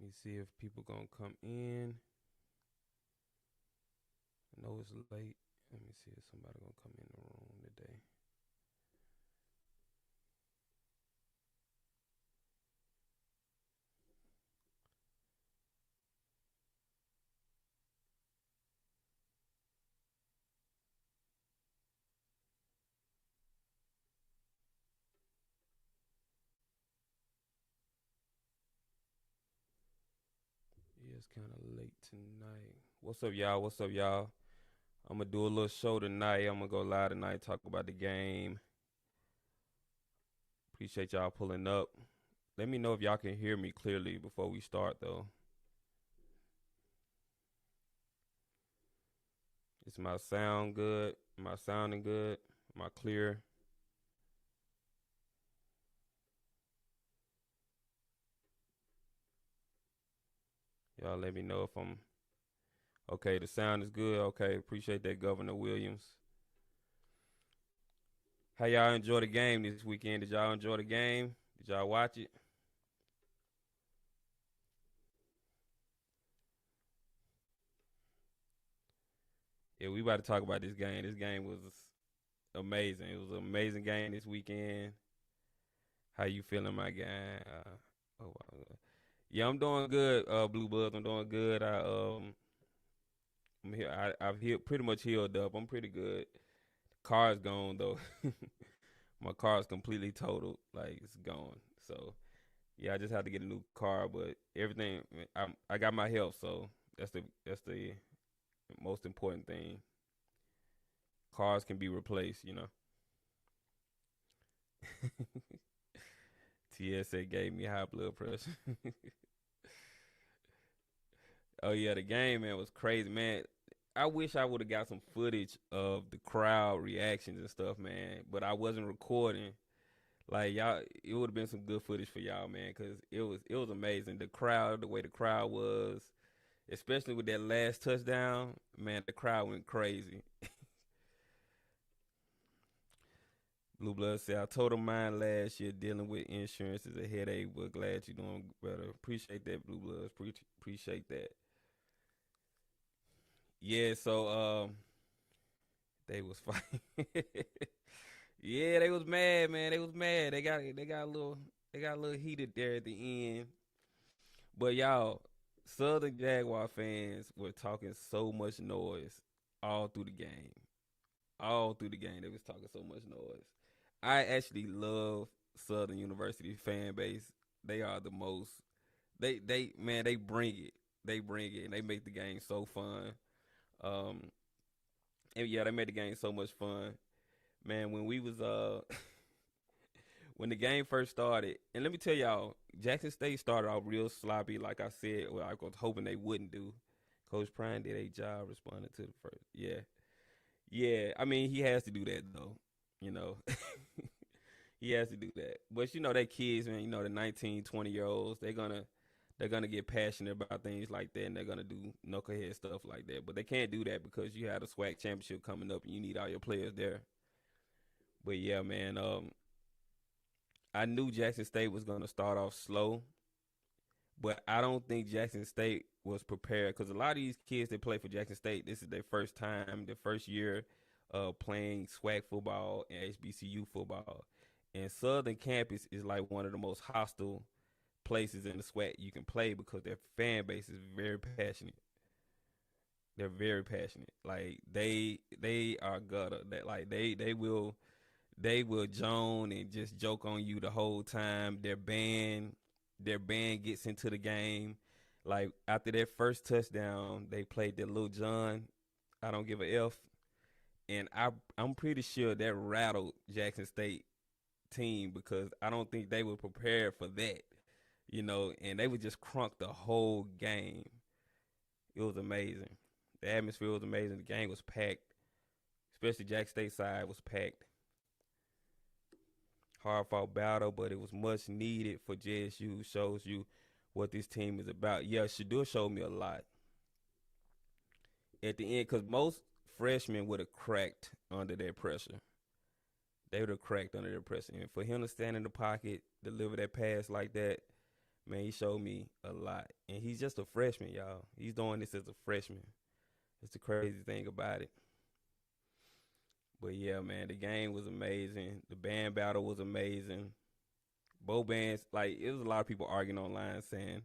me see if people gonna come in. I know it's late. Let me see if somebody gonna come in the room today. Yeah, it's kind of late tonight. What's up, y'all? What's up, y'all? I'm gonna do a little show tonight. I'm gonna go live tonight, talk about the game. Appreciate y'all pulling up. Let me know if y'all can hear me clearly before we start, though. Is my sound good? Am I sounding good? Am I clear? Y'all let me know if I'm okay. The sound is good. Okay, appreciate that, Governor Williams. How y'all enjoy the game this weekend? Did y'all enjoy the game? Did y'all watch it? Yeah, we about to talk about this game. This game was amazing. It was an amazing game this weekend. How you feeling, my guy? Oh, wow. Yeah, I'm doing good. Blue Buds, I'm doing good. I'm here. I've healed, pretty much healed up. I'm pretty good. Car's gone though. My car is completely totaled. Like it's gone. So yeah, I just have to get a new car. But everything, I got my health, so that's the most important thing. Cars can be replaced. TSA gave me high blood pressure. Oh yeah, the game man was crazy, man. I wish I would have got some footage of the crowd reactions and stuff, man. But I wasn't recording. Like y'all, it would have been some good footage for y'all, man, because it was amazing. The crowd, the way the crowd was, especially with that last touchdown, man, the crowd went crazy. Blue Blood said, I told him mine last year dealing with insurance is a headache, but glad you're doing better. Appreciate that, Blue Bloods. Appreciate that. Yeah, so they was fighting. Yeah, they was mad, man. They was mad. They got a little heated there at the end. But y'all, Southern Jaguar fans were talking so much noise all through the game. All through the game, they was talking so much noise. I actually love Southern University fan base. They are the most. They man, they bring it. They bring it, and they make the game so fun. Um, and yeah, they made the game so much fun. Man, when we was when the game first started, and let me tell y'all, Jackson State started off real sloppy, like I said. Well, I was hoping they wouldn't do. Coach Prime did a job responding to the first. Yeah, yeah. I mean, he has to do that though. You know, he has to do that. But they kids, man. The 19, 20 year olds, they're gonna get passionate about things like that, and they're gonna do knucklehead stuff like that. But they can't do that because you have the SWAC championship coming up, and you need all your players there. But yeah, man. I knew Jackson State was gonna start off slow, but I don't think Jackson State was prepared because a lot of these kids that play for Jackson State, this is their first time, their first year playing SWAC football and HBCU football. And Southern Campus is like one of the most hostile places in the SWAC you can play because their fan base is very passionate. They're very passionate. Like they are gutter. That like they will joan and just joke on you the whole time. Their band gets into the game. Like after that first touchdown, they played their Lil John. I don't give a F, and I'm pretty sure that rattled Jackson State team because I don't think they were prepared for that. And they would just crunk the whole game. It was amazing. The atmosphere was amazing. The game was packed, especially Jack State side was packed. Hard fought battle, but it was much needed for JSU. Shows you what this team is about. Yeah, Shadur showed me a lot at the end because most freshmen would have cracked under that pressure. They would have cracked under that pressure. And for him to stand in the pocket, deliver that pass like that, Man, he showed me a lot. And he's just a freshman, y'all. He's doing this as a freshman. It's the crazy thing about it. But yeah, man, the game was amazing. The band battle was amazing. Both bands, like, it was a lot of people arguing online saying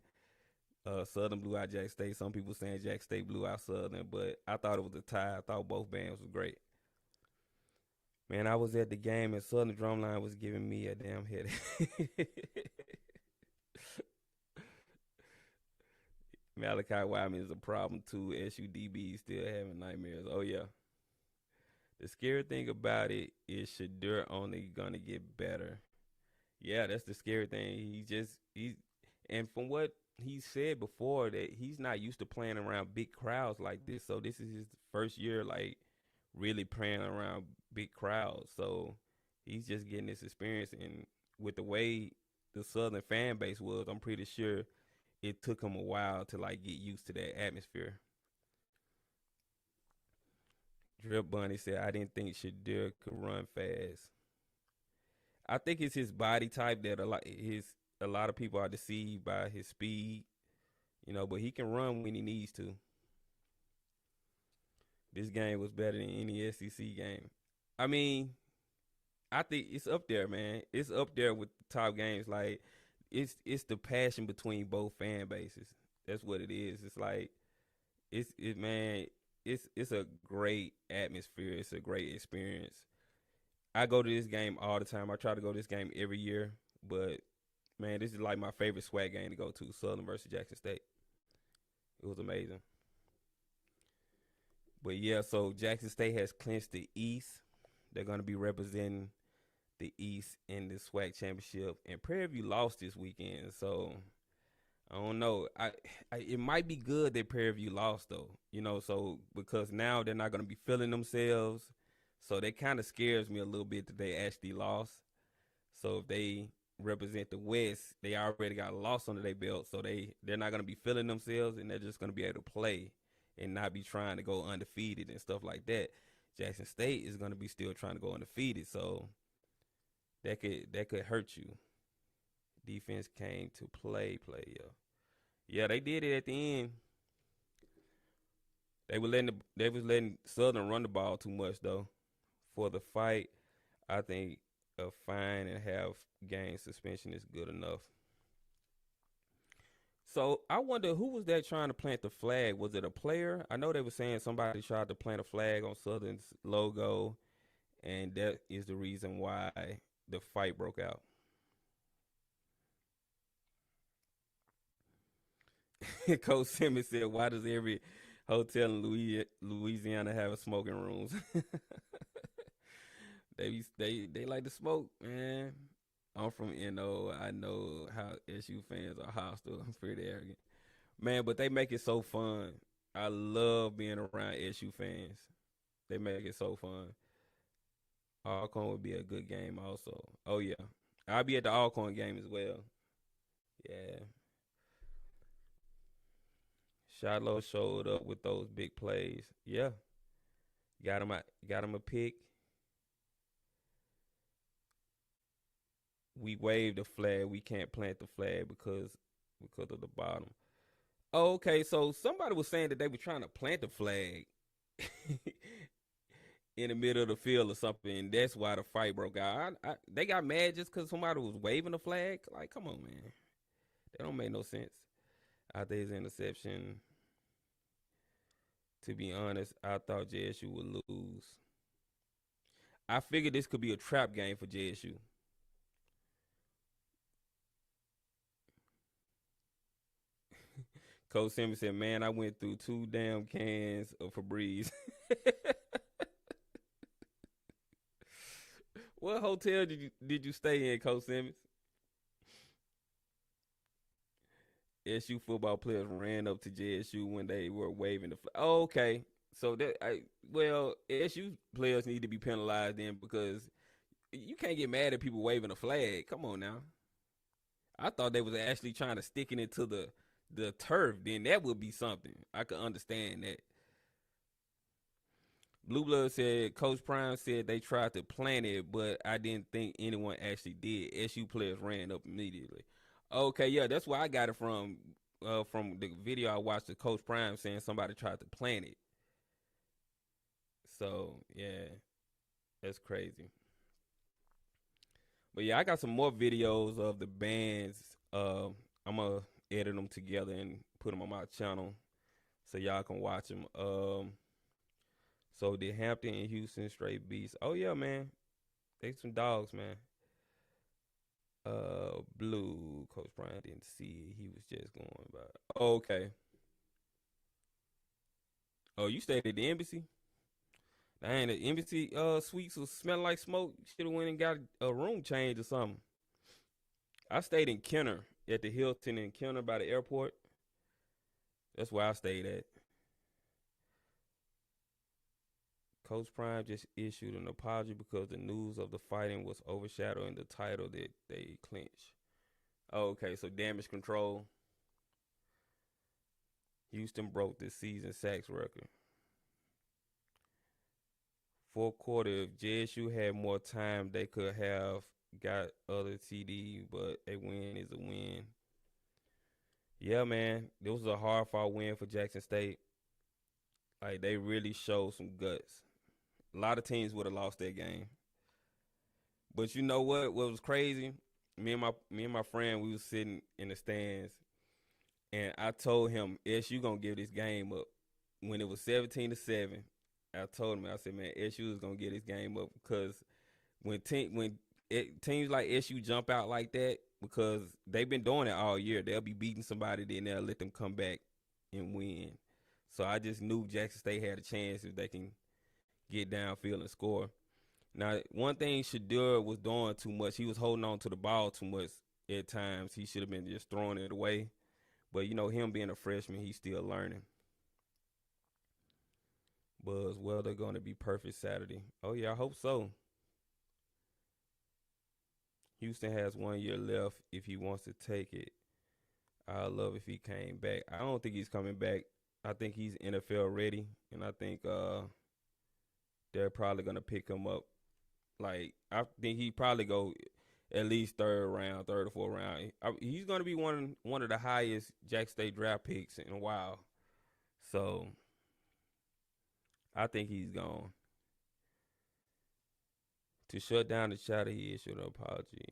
Southern blew out Jack State. Some people saying Jack State blew out Southern, but I thought it was a tie. I thought both bands was great. Man, I was at the game and Southern Drumline was giving me a damn headache. Malachi Wyman is a problem too. SUDB still having nightmares. Oh yeah. The scary thing about it is Shadur only gonna get better. Yeah, that's the scary thing. He's and from what he said before that he's not used to playing around big crowds like this. So this is his first year like really playing around big crowds. So he's just getting this experience and with the way the Southern fan base was, I'm pretty sure it took him a while to like get used to that atmosphere. Drip Bunny said, I didn't think Shadur could run fast. I think it's his body type that a lot of people are deceived by his speed, but he can run when he needs to. This game was better than any SEC game. I mean, I think it's up there, man. It's up there with the top games. Like it's the passion between both fan bases. That's what it is. It's like man, it's a great atmosphere. It's a great experience. I go to this game all the time. I try to go to this game every year, but man, this is like my favorite SWAC game to go to, Southern versus Jackson State. It was amazing. But yeah, so Jackson State has clinched the East. They're going to be representing the East in the SWAC championship, and Prairie View lost this weekend, so I don't know. It might be good that Prairie View lost though, so because now they're not going to be feeling themselves, so that kind of scares me a little bit that they actually lost. So if they represent the West, they already got a loss under their belt, so they're not going to be feeling themselves, and they're just going to be able to play and not be trying to go undefeated and stuff like that. Jackson State is going to be still trying to go undefeated, so that could hurt you. Defense came to play, yeah. Yeah, they did it at the end. They was letting Southern run the ball too much though. For the fight, I think a fine and half game suspension is good enough. So I wonder who was that trying to plant the flag? Was it a player? I know they were saying somebody tried to plant a flag on Southern's logo, and that is the reason why the fight broke out. Coach Simmons said, "Why does every hotel in Louisiana have a smoking rooms?" They like to smoke, man. I'm from NO. I know how SU fans are hostile. I'm pretty arrogant, man. But they make it so fun. I love being around SU fans. They make it so fun. Alcorn would be a good game also. Oh yeah, I'll be at the Alcorn game as well. Yeah, Shiloh showed up with those big plays. Yeah, got him a pick. We waved the flag. We can't plant the flag because of the bottom. Oh, okay, so somebody was saying that they were trying to plant the flag in the middle of the field or something, and that's why the fight broke out. They got mad just because somebody was waving the flag. Like, come on, man, that don't make no sense. I think it's interception. To be honest, I thought JSU would lose. I figured this could be a trap game for JSU. Coach Simmons said, "Man, I went through two damn cans of Febreze." What hotel did you stay in, Coach Simmons? SU football players ran up to JSU when they were waving the flag. Oh, okay, so SU players need to be penalized then because you can't get mad at people waving a flag. Come on now. I thought they was actually trying to stick it into the turf. Then that would be something. I could understand that. Blue Blood said Coach Prime said they tried to plant it, but I didn't think anyone actually did. SU players ran up immediately. Okay, yeah, that's where I got it from. From the video I watched of Coach Prime saying somebody tried to plant it. So yeah, that's crazy. But yeah, I got some more videos of the bands. I'm gonna edit them together and put them on my channel so y'all can watch them. So the Hampton and Houston straight beats. Oh yeah, man, they some dogs, man. Blue. Coach Bryant didn't see it. He was just going by. Oh, okay. Oh, you stayed at the embassy? Dang, the embassy suites was smelling like smoke. Should have went and got a room change or something. I stayed in Kenner at the Hilton in Kenner by the airport. That's where I stayed at. Coach Prime just issued an apology because the news of the fighting was overshadowing the title that they clinched. Oh, okay, so damage control. Houston broke the season sacks record. Fourth quarter, if JSU had more time, they could have got other TD, but a win is a win. Yeah, man, this was a hard fought win for Jackson State. Like they really showed some guts. A lot of teams would have lost that game. But you know what? What was crazy? Me and my friend, we was sitting in the stands, and I told him, "SU gonna give this game up." When it was 17-7, I told him, I said, "Man, SU is gonna get this game up because when teams like SU jump out like that, because they've been doing it all year, they'll be beating somebody, then they'll let them come back and win." So I just knew Jackson State had a chance if they can get downfield and score. Now, one thing Shadur was doing too much, he was holding on to the ball too much at times. He should have been just throwing it away. But you know, him being a freshman, he's still learning. Buzz, well, they're going to be perfect Saturday. Oh yeah, I hope so. Houston has 1 year left if he wants to take it. I'd love if he came back. I don't think he's coming back. I think he's NFL ready, and I think they're probably gonna pick him up. Like I think he probably go at least third round, third or fourth round. He's gonna be one of the highest Jack State draft picks in a while. So I think he's gone. To shut down the chatter, he issued an apology.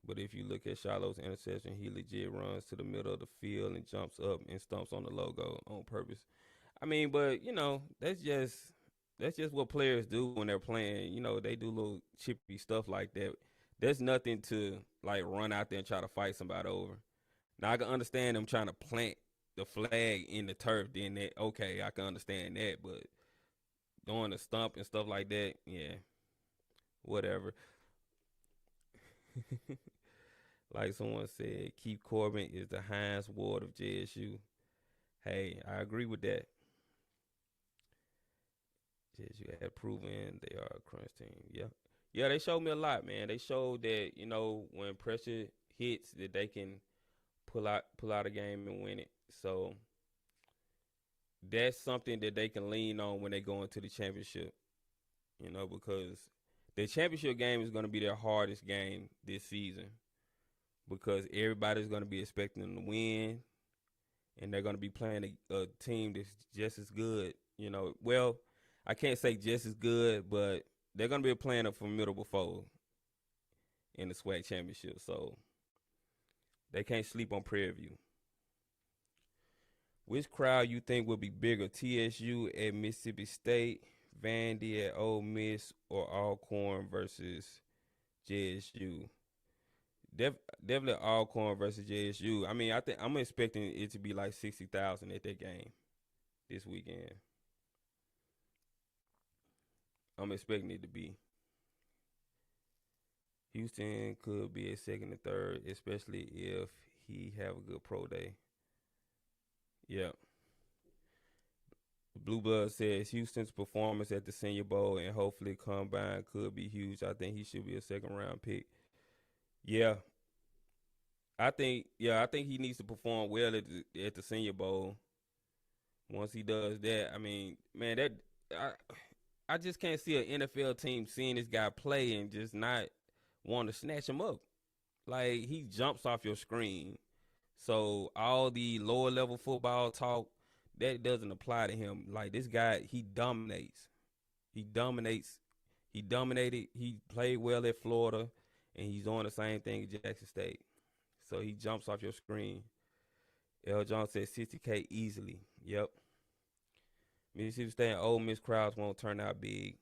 But if you look at Shiloh's interception, he legit runs to the middle of the field and jumps up and stumps on the logo on purpose. I mean, but you know, that's just what players do when they're playing. You know, they do little chippy stuff like that. There's nothing to like run out there and try to fight somebody over. Now I can understand them trying to plant the flag in the turf. Then that okay, I can understand that. But doing the stump and stuff like that, yeah, whatever. Like someone said, Keith Corbin is the Heinz Ward of JSU. Hey, I agree with that. JSU had proven they are a crunch team. Yeah. Yeah, they showed me a lot, man. They showed that, when pressure hits that they can pull out a game and win it. So that's something that they can lean on when they go into the championship, because the championship game is going to be their hardest game this season because everybody's going to be expecting them to win and they're going to be playing a team that's just as good. Well, I can't say just as good, but they're going to be playing a formidable foe in the SWAC championship. So they can't sleep on Prairie View. Which crowd you think will be bigger, TSU at Mississippi State, Vandy at Ole Miss, or Alcorn versus JSU? Definitely Alcorn versus JSU. I mean, I think I'm expecting it to be like 60,000 at that game this weekend. I'm expecting it to be. Houston could be a second and third, especially if he have a good pro day. Yeah. Blue Blood says Houston's performance at the Senior Bowl and hopefully combine could be huge. I think he should be a second round pick. Yeah, I think he needs to perform well at the Senior Bowl. Once he does that, I mean, man, that I I just can't see an NFL team seeing this guy play and just not want to snatch him up. Like he jumps off your screen. So all the lower level football talk that doesn't apply to him. Like this guy, he dominates. He dominates. He dominated. He played well at Florida, and he's doing the same thing at Jackson State. So he jumps off your screen. L. Jones said 60K easily. Yep. Mississippi State and Ole Miss crowds won't turn out big.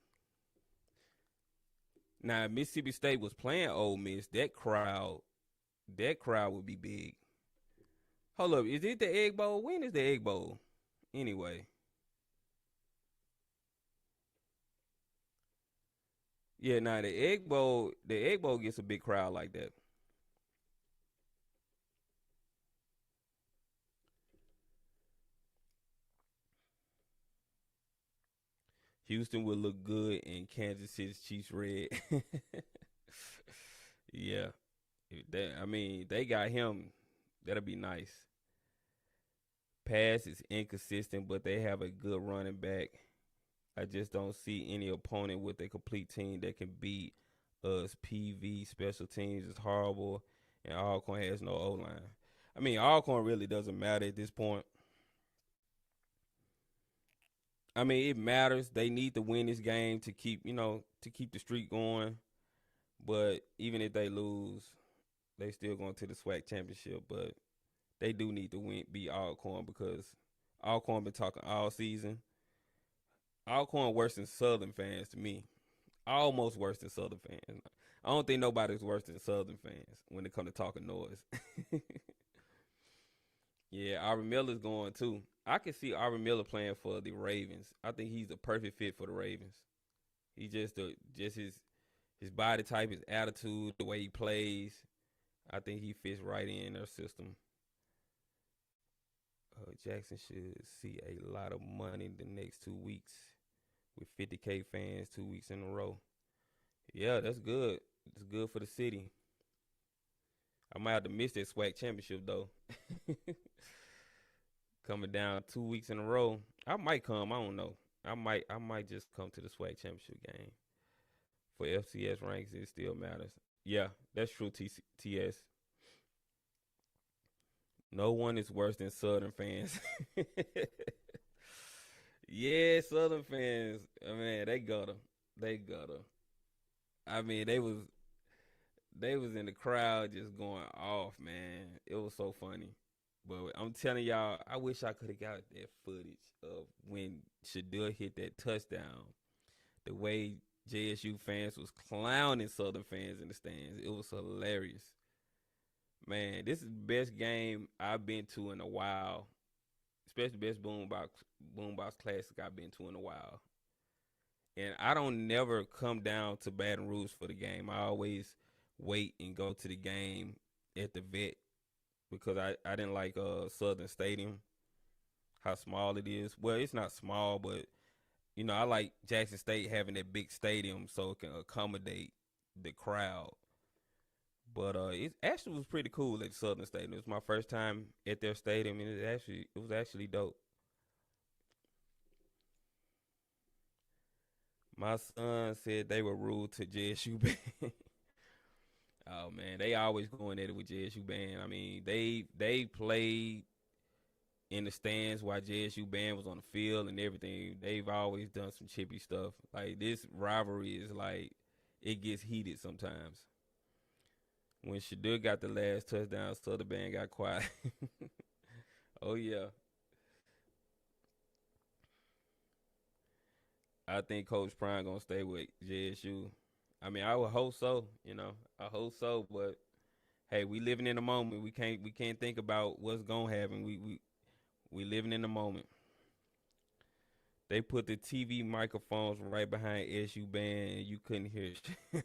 Now, if Mississippi State was playing Ole Miss, that crowd would be big. Hold up, is it the Egg Bowl? When is the Egg Bowl? Anyway, yeah. Now the Egg Bowl gets a big crowd like that. Houston would look good in Kansas City Chiefs red. Yeah, I mean, they got him. That'll be nice. Pass is inconsistent, but they have a good running back. I just don't see any opponent with a complete team that can beat us. PV special teams is horrible, and Alcorn has no O line. I mean, Alcorn really doesn't matter at this point. I mean, it matters. They need to win this game to keep the streak going. But even if they lose, they still going to the SWAC championship. But they do need to beat Alcorn because Alcorn been talking all season. Alcorn worse than Southern fans to me. Almost worse than Southern fans. I don't think nobody's worse than Southern fans when it comes to talking noise. Yeah, Aubrey Miller's going too. I can see Aubrey Miller playing for the Ravens. I think he's the perfect fit for the Ravens. He just his body type, his attitude, the way he plays. I think he fits right in their system. Jackson should see a lot of money the next 2 weeks with 50K fans 2 weeks in a row. Yeah, that's good. It's good for the city. I might have to miss that SWAC championship though. Coming down 2 weeks in a row. I might come. I don't know. I might just come to the SWAC championship game for FCS ranks. It still matters. Yeah, that's true. TS. No one is worse than Southern fans. Yeah, Southern fans. Man, they got her. They got her. I mean, they was in the crowd just going off, man. It was so funny. But I'm telling y'all, I wish I could have got that footage of when Shador hit that touchdown. The way JSU fans was clowning Southern fans in the stands. It was hilarious. Man, this is the best game I've been to in a while. Especially best boombox classic I've been to in a while. And I don't never come down to Baton Rouge for the game. I always wait and go to the game at the vet because I didn't like Southern Stadium, how small it is. Well, it's not small, but I like Jackson State having that big stadium so it can accommodate the crowd. But it actually was pretty cool at Southern Stadium. It was my first time at their stadium, and it was actually dope. My son said they were rude to JSU band. Oh man, they always going at it with JSU band. I mean, they played in the stands while JSU band was on the field and everything. They've always done some chippy stuff. Like this rivalry is like it gets heated sometimes. When Shador got the last touchdown, Southern band got quiet. Oh yeah, I think Coach Prime gonna stay with JSU. I mean, I would hope so. I hope so. But hey, we living in the moment. We can't think about what's gonna happen. We living in the moment. They put the TV microphones right behind SU band, and you couldn't hear shit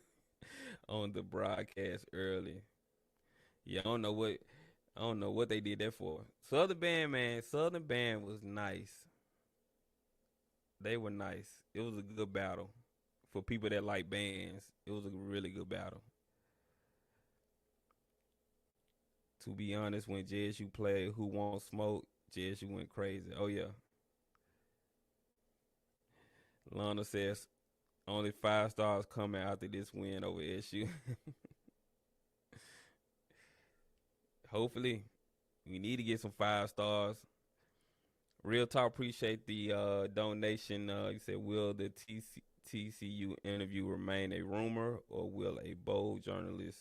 on the broadcast early. Yeah, I don't know what they did that for. Southern band, man. Southern band was nice. They were nice. It was a good battle for people that like bands. It was a really good battle. To be honest, when JSU played Who Won't Smoke, JSU went crazy. Oh yeah. Lana says only 5 stars coming after this win over SU. hopefully, we need to get some 5 stars. Real talk, appreciate the donation. You said, will the TCU interview remain a rumor, or will a bold journalist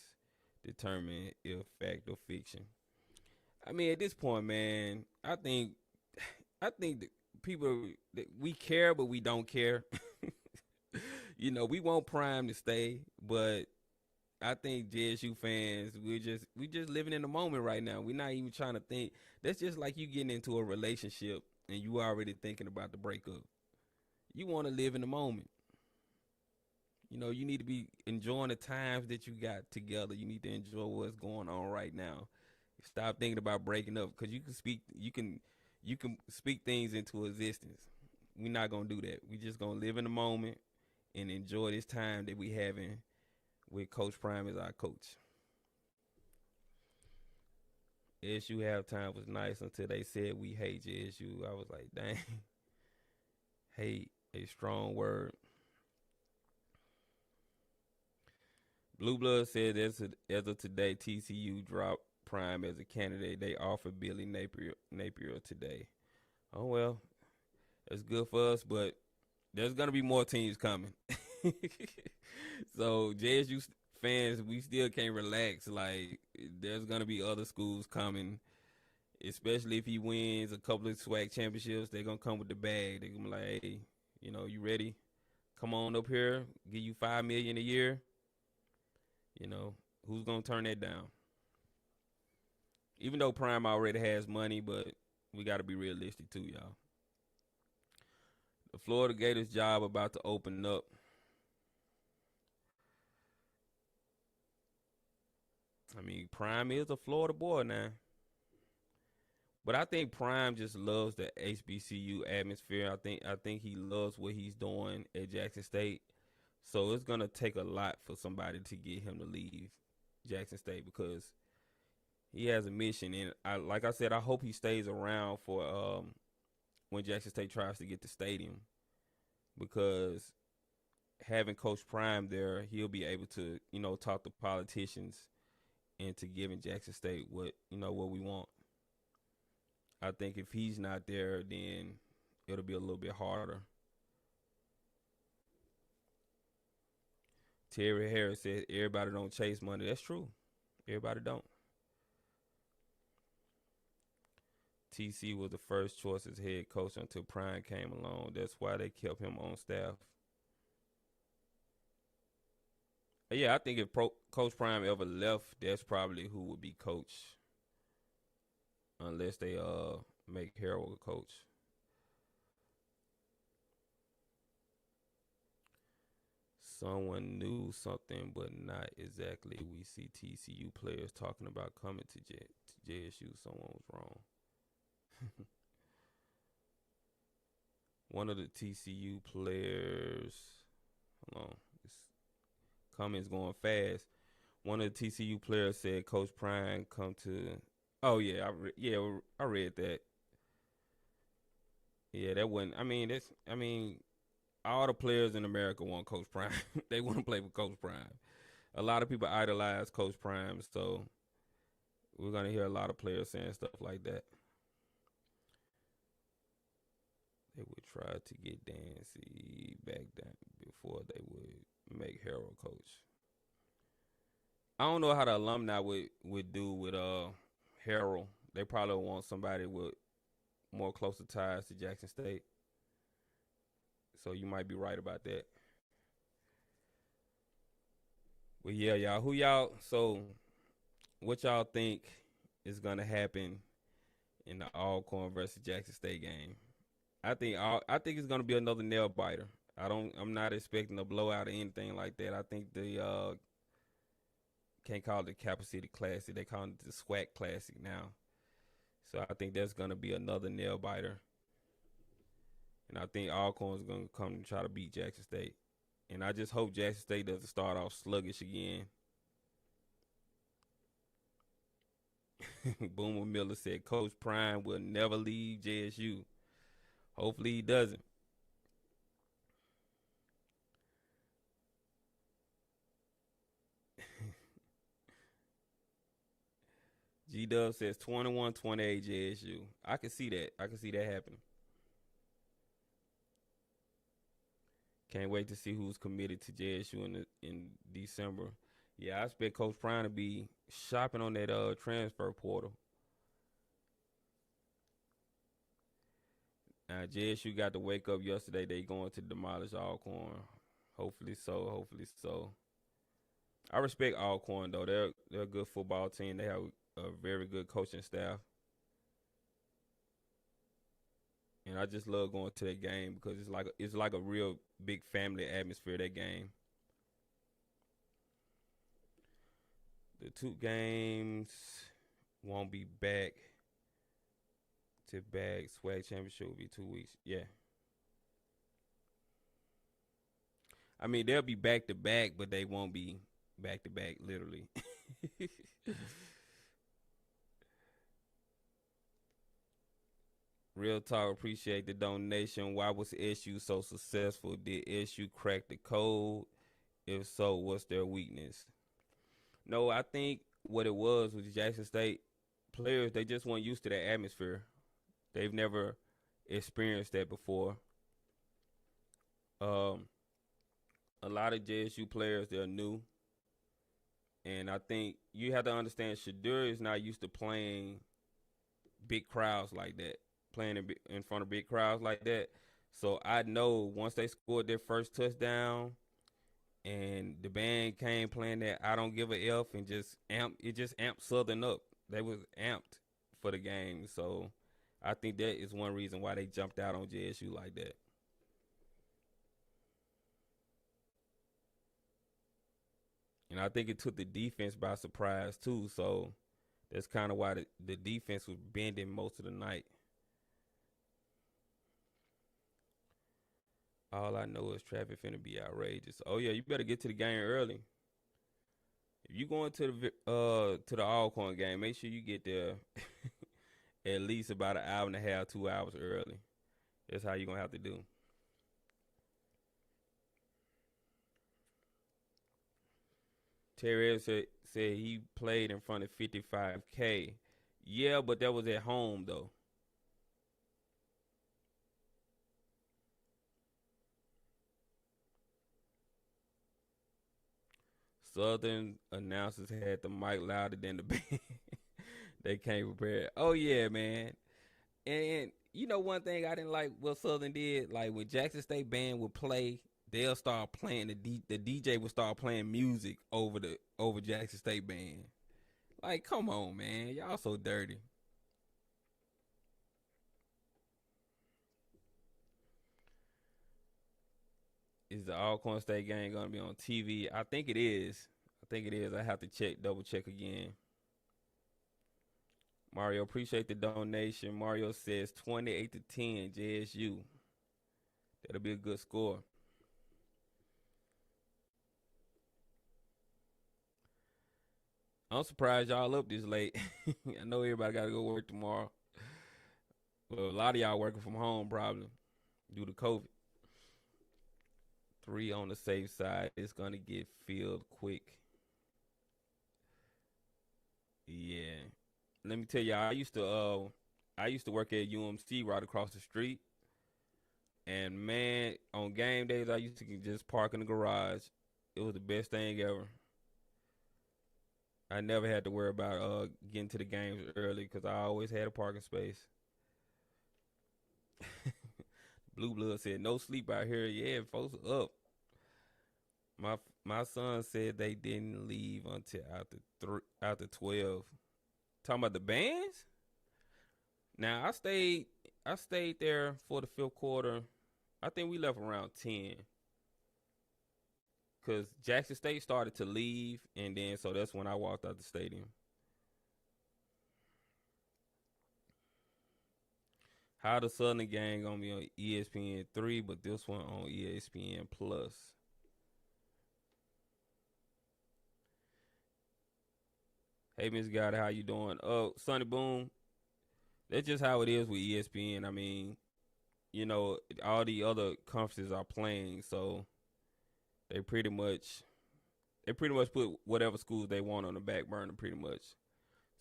determine if fact or fiction? I mean, at this point, man, I think that people that we care, but we don't care. We want Prime to stay, but I think JSU fans, we just living in the moment right now. We're not even trying to think. That's just like you getting into a relationship and you already thinking about the breakup. You want to live in the moment. You need to be enjoying the times that you got together. You need to enjoy what's going on right now. Stop thinking about breaking up because you can speak things into existence. We're not gonna do that. We just gonna live in the moment and enjoy this time that we having with Coach Prime as our coach. SU halftime was nice until they said we hate JSU. I was like, dang, hate a strong word. Blue Blood said as of today, TCU dropped Prime as a candidate. They offered Billy Napier today. Oh well, that's good for us, but there's gonna be more teams coming. So JSU fans, we still can't relax. Like there's gonna be other schools coming, especially if he wins a couple of SWAC championships. They're gonna come with the bag. They're gonna be like, hey, you ready? Come on up here, give you $5 million a year. Who's gonna turn that down? Even though Prime already has money, but we got to be realistic too, y'all. The Florida Gators job about to open up. I mean, Prime is a Florida boy now. But I think Prime just loves the HBCU atmosphere. I think he loves what he's doing at Jackson State. So it's gonna take a lot for somebody to get him to leave Jackson State because he has a mission. And like I said, I hope he stays around for when Jackson State tries to get the stadium because having Coach Prime there, he'll be able to talk to politicians into giving Jackson State what we want. I think if he's not there, then it'll be a little bit harder. Terry Harris said everybody don't chase money. That's true. Everybody don't. TC was the first choice as head coach until Prime came along. That's why they kept him on staff. Yeah, I think if Coach Prime ever left, that's probably who would be coach, unless they make Harold a coach. Someone knew something, but not exactly. We see TCU players talking about coming to JSU. Someone was wrong. One of the TCU players, hold on, this comment's going fast. One of the TCU players said Coach Prime come to. Oh yeah, I read that. Yeah, that wasn't. I mean, all the players in America want Coach Prime. They want to play with Coach Prime. A lot of people idolize Coach Prime, so we're gonna hear a lot of players saying stuff like that. They would try to get Dancy back down before they would make Harold coach. I don't know how the alumni would do with Harold. They probably want somebody with more closer ties to Jackson State. So you might be right about that. But yeah, so what y'all think is gonna happen in the Alcorn versus Jackson State game? I think it's gonna be another nail biter. I'm not expecting a blowout or anything like that. I think the can't call it the Capital City Classic. They call it the SWAC Classic now. So I think that's gonna be another nail biter. And I think Alcorn's gonna come and try to beat Jackson State. And I just hope Jackson State doesn't start off sluggish again. Boomer Miller said Coach Prime will never leave JSU. Hopefully he doesn't. G Dub says 21-28 JSU. I can see that. I can see that happening. Can't wait to see who's committed to JSU in December. Yeah, I expect Coach Prime to be shopping on that transfer portal. JSU got to wake up yesterday. They going to demolish Alcorn. Hopefully so. Hopefully so. I respect Alcorn though. They're a good football team. They have a very good coaching staff. And I just love going to that game because it's like a real big family atmosphere, that game. The two games won't be back to back. SWAC championship will be 2 weeks. Yeah. I mean, they'll be back to back, but they won't be back to back, literally. Real talk, appreciate the donation. Why was SU so successful? Did SU crack the code? If so, what's their weakness? No, I think what it was with the Jackson State players, they just weren't used to that atmosphere. They've never experienced that before. A lot of JSU players, they're new. And I think you have to understand Shadur is not used to playing big crowds like that, playing in front of big crowds like that. So I know once they scored their first touchdown and the band came playing that I don't give a F and just amped Southern up. They was amped for the game. So I think that is one reason why they jumped out on JSU like that. And I think it took the defense by surprise too. So that's kind of why the defense was bending most of the night. All I know is traffic finna be outrageous. Oh yeah, you better get to the game early. If you going to the Alcorn game, make sure you get there at least about an hour and a half, 2 hours early. That's how you're gonna have to do. Terry said he played in front of 55K. Yeah, but that was at home though. Southern announcers had the mic louder than the band. They came prepared. Oh yeah, man. And you know one thing I didn't like what Southern did, like when Jackson State band would play, they'll start playing the DJ would start playing music over Jackson State band. Like, come on, man, y'all so dirty. Is the Alcorn State game gonna be on TV? I think it is. I think it is. I have to double check again. Mario, appreciate the donation. Mario says 28-10 JSU. That'll be a good score. I'm surprised y'all up this late. I know everybody got to go work tomorrow. Well, a lot of y'all working from home probably due to COVID. 3 on the safe side. It's going to get filled quick. Yeah. Let me tell y'all, I used to work at UMC right across the street. And man, on game days, I used to just park in the garage. It was the best thing ever. I never had to worry about getting to the games early because I always had a parking space. Blue Blood said, no sleep out here. Yeah, folks are up. My son said they didn't leave until after 12. Talking about the bands? Now I stayed there for the fifth quarter. I think we left around 10. Cause Jackson State started to leave, and then so that's when I walked out the stadium. How the Southern game gonna be on ESPN 3, but this one on ESPN Plus. Hey Miss Gotti, how you doing? Oh, Sonny Boom. That's just how it is with ESPN. I mean, you know, all the other conferences are playing, so they pretty much put whatever schools they want on the back burner pretty much.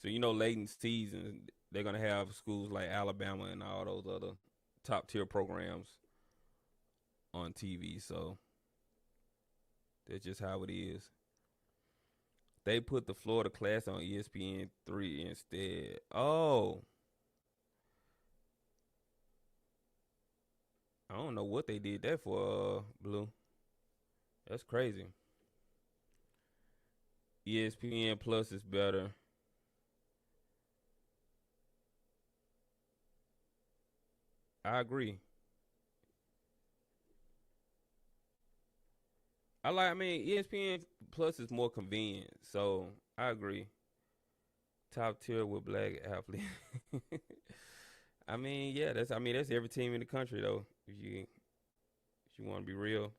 So late in the season, they're gonna have schools like Alabama and all those other top tier programs on TV. So that's just how it is. They put the Florida Class on ESPN 3 instead. Oh, I don't know what they did that for, Blue. That's crazy. ESPN Plus is better. I agree. I mean, ESPN Plus is more convenient, so I agree. Top tier with black athlete. I mean, yeah, that's every team in the country though. If you want to be real,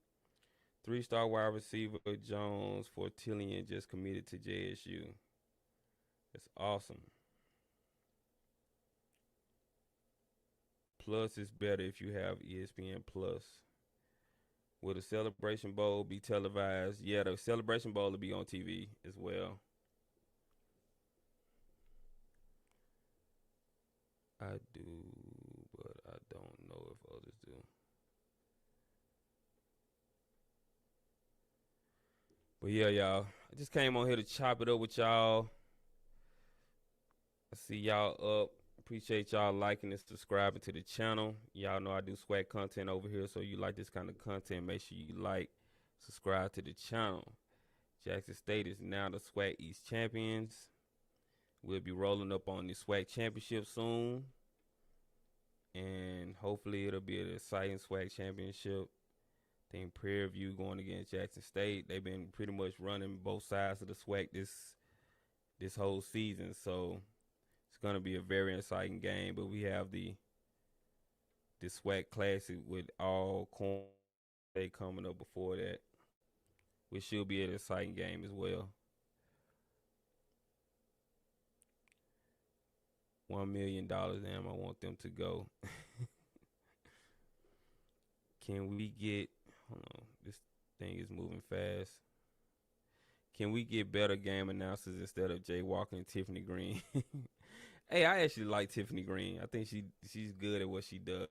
3-star wide receiver Jones Fortillion just committed to JSU. That's awesome. Plus is better if you have ESPN Plus. Will the Celebration Bowl be televised? Yeah, the Celebration Bowl will be on TV as well. I do, but I don't know if others do. But yeah, y'all, I just came on here to chop it up with y'all. I see y'all up. Appreciate y'all liking and subscribing to the channel. Y'all know I do SWAC content over here, so you like this kind of content, make sure you like, subscribe to the channel. Jackson State is now the SWAC East champions. We'll be rolling up on the SWAC championship soon, and hopefully it'll be an exciting SWAC championship. I think Prairie View going against Jackson State. They've been pretty much running both sides of the SWAC this whole season, so it's gonna be a very exciting game. But we have the SWAC Classic with all corn coming up before that, which should be an exciting game as well. $1 million, damn, I want them to go. Can we get? Hold on, this thing is moving fast. Can we get better game announcers instead of Jay Walker and Tiffany Green? Hey, I actually like Tiffany Green. I think she's good at what she does.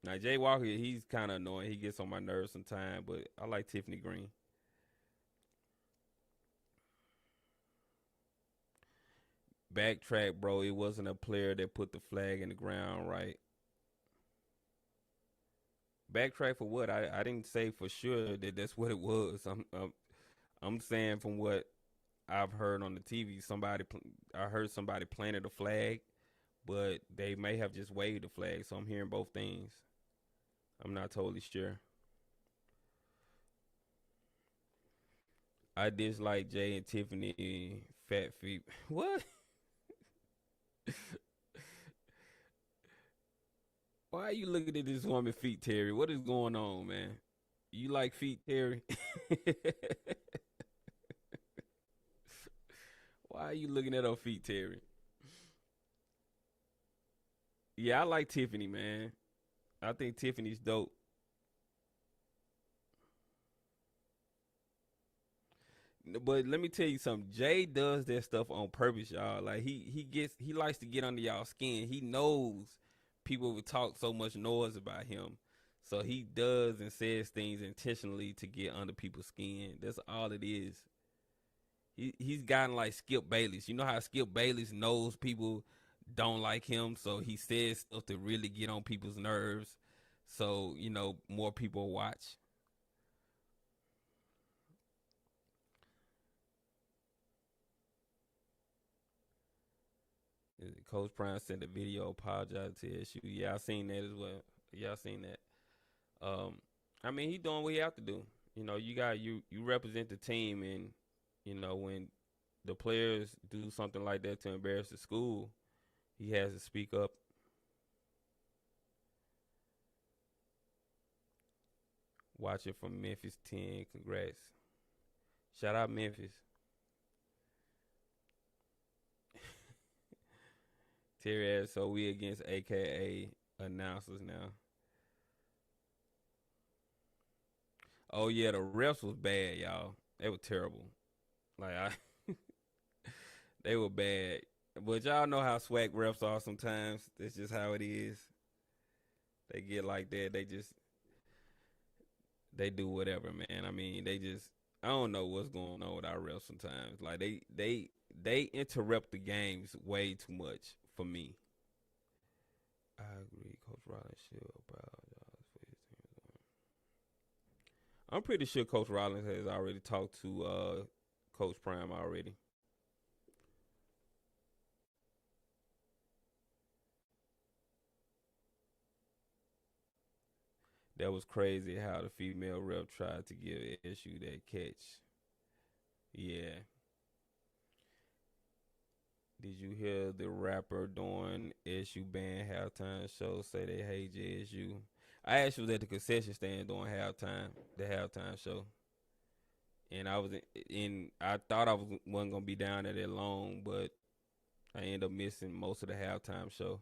Now Jay Walker, he's kind of annoying. He gets on my nerves sometimes, but I like Tiffany Green. Backtrack, bro. It wasn't a player that put the flag in the ground, right? Backtrack for what? I didn't say for sure that that's what it was. I'm saying from what I've heard on the TV. I heard somebody planted a flag, but they may have just waved the flag. So I'm hearing both things. I'm not totally sure. I dislike Jay and Tiffany fat feet. What? Why are you looking at this woman feet, Terry? What is going on, man? You like feet, Terry? Why are you looking at her feet, Terry? Yeah, I like Tiffany, man. I think Tiffany's dope. But let me tell you something. Jay does that stuff on purpose, y'all. Like he likes to get under y'all skin. He knows people would talk so much noise about him. So he does and says things intentionally to get under people's skin. That's all it is. He's gotten like Skip Bayless. You know how Skip Bayless knows people don't like him, so he says stuff to really get on people's nerves. So, more people watch. Coach Prime sent a video apologizing to SU. Yeah, I seen that as well. Yeah, I seen that. I mean, he doing what he have to do. You represent the team, and when the players do something like that to embarrass the school, he has to speak up. Watch it from Memphis 10. Congrats. Shout out Memphis. Terry ass, so we against AKA announcers now. Oh yeah, the refs was bad, y'all. They were terrible. Like I they were bad. But y'all know how SWAC refs are sometimes. That's just how it is. They get like that. They do whatever, man. I mean, I don't know what's going on with our refs sometimes. Like they interrupt the games way too much for me. I agree. Coach Rollins should apologize for his team. I'm pretty sure Coach Rollins has already talked to Coach Prime already. That was crazy how the female rep tried to give SU that catch. Yeah. Did you hear the rapper doing SU band halftime show say they hate JSU? I actually was at the concession stand doing the halftime show, and I thought I wasn't gonna be down there that long, but I ended up missing most of the halftime show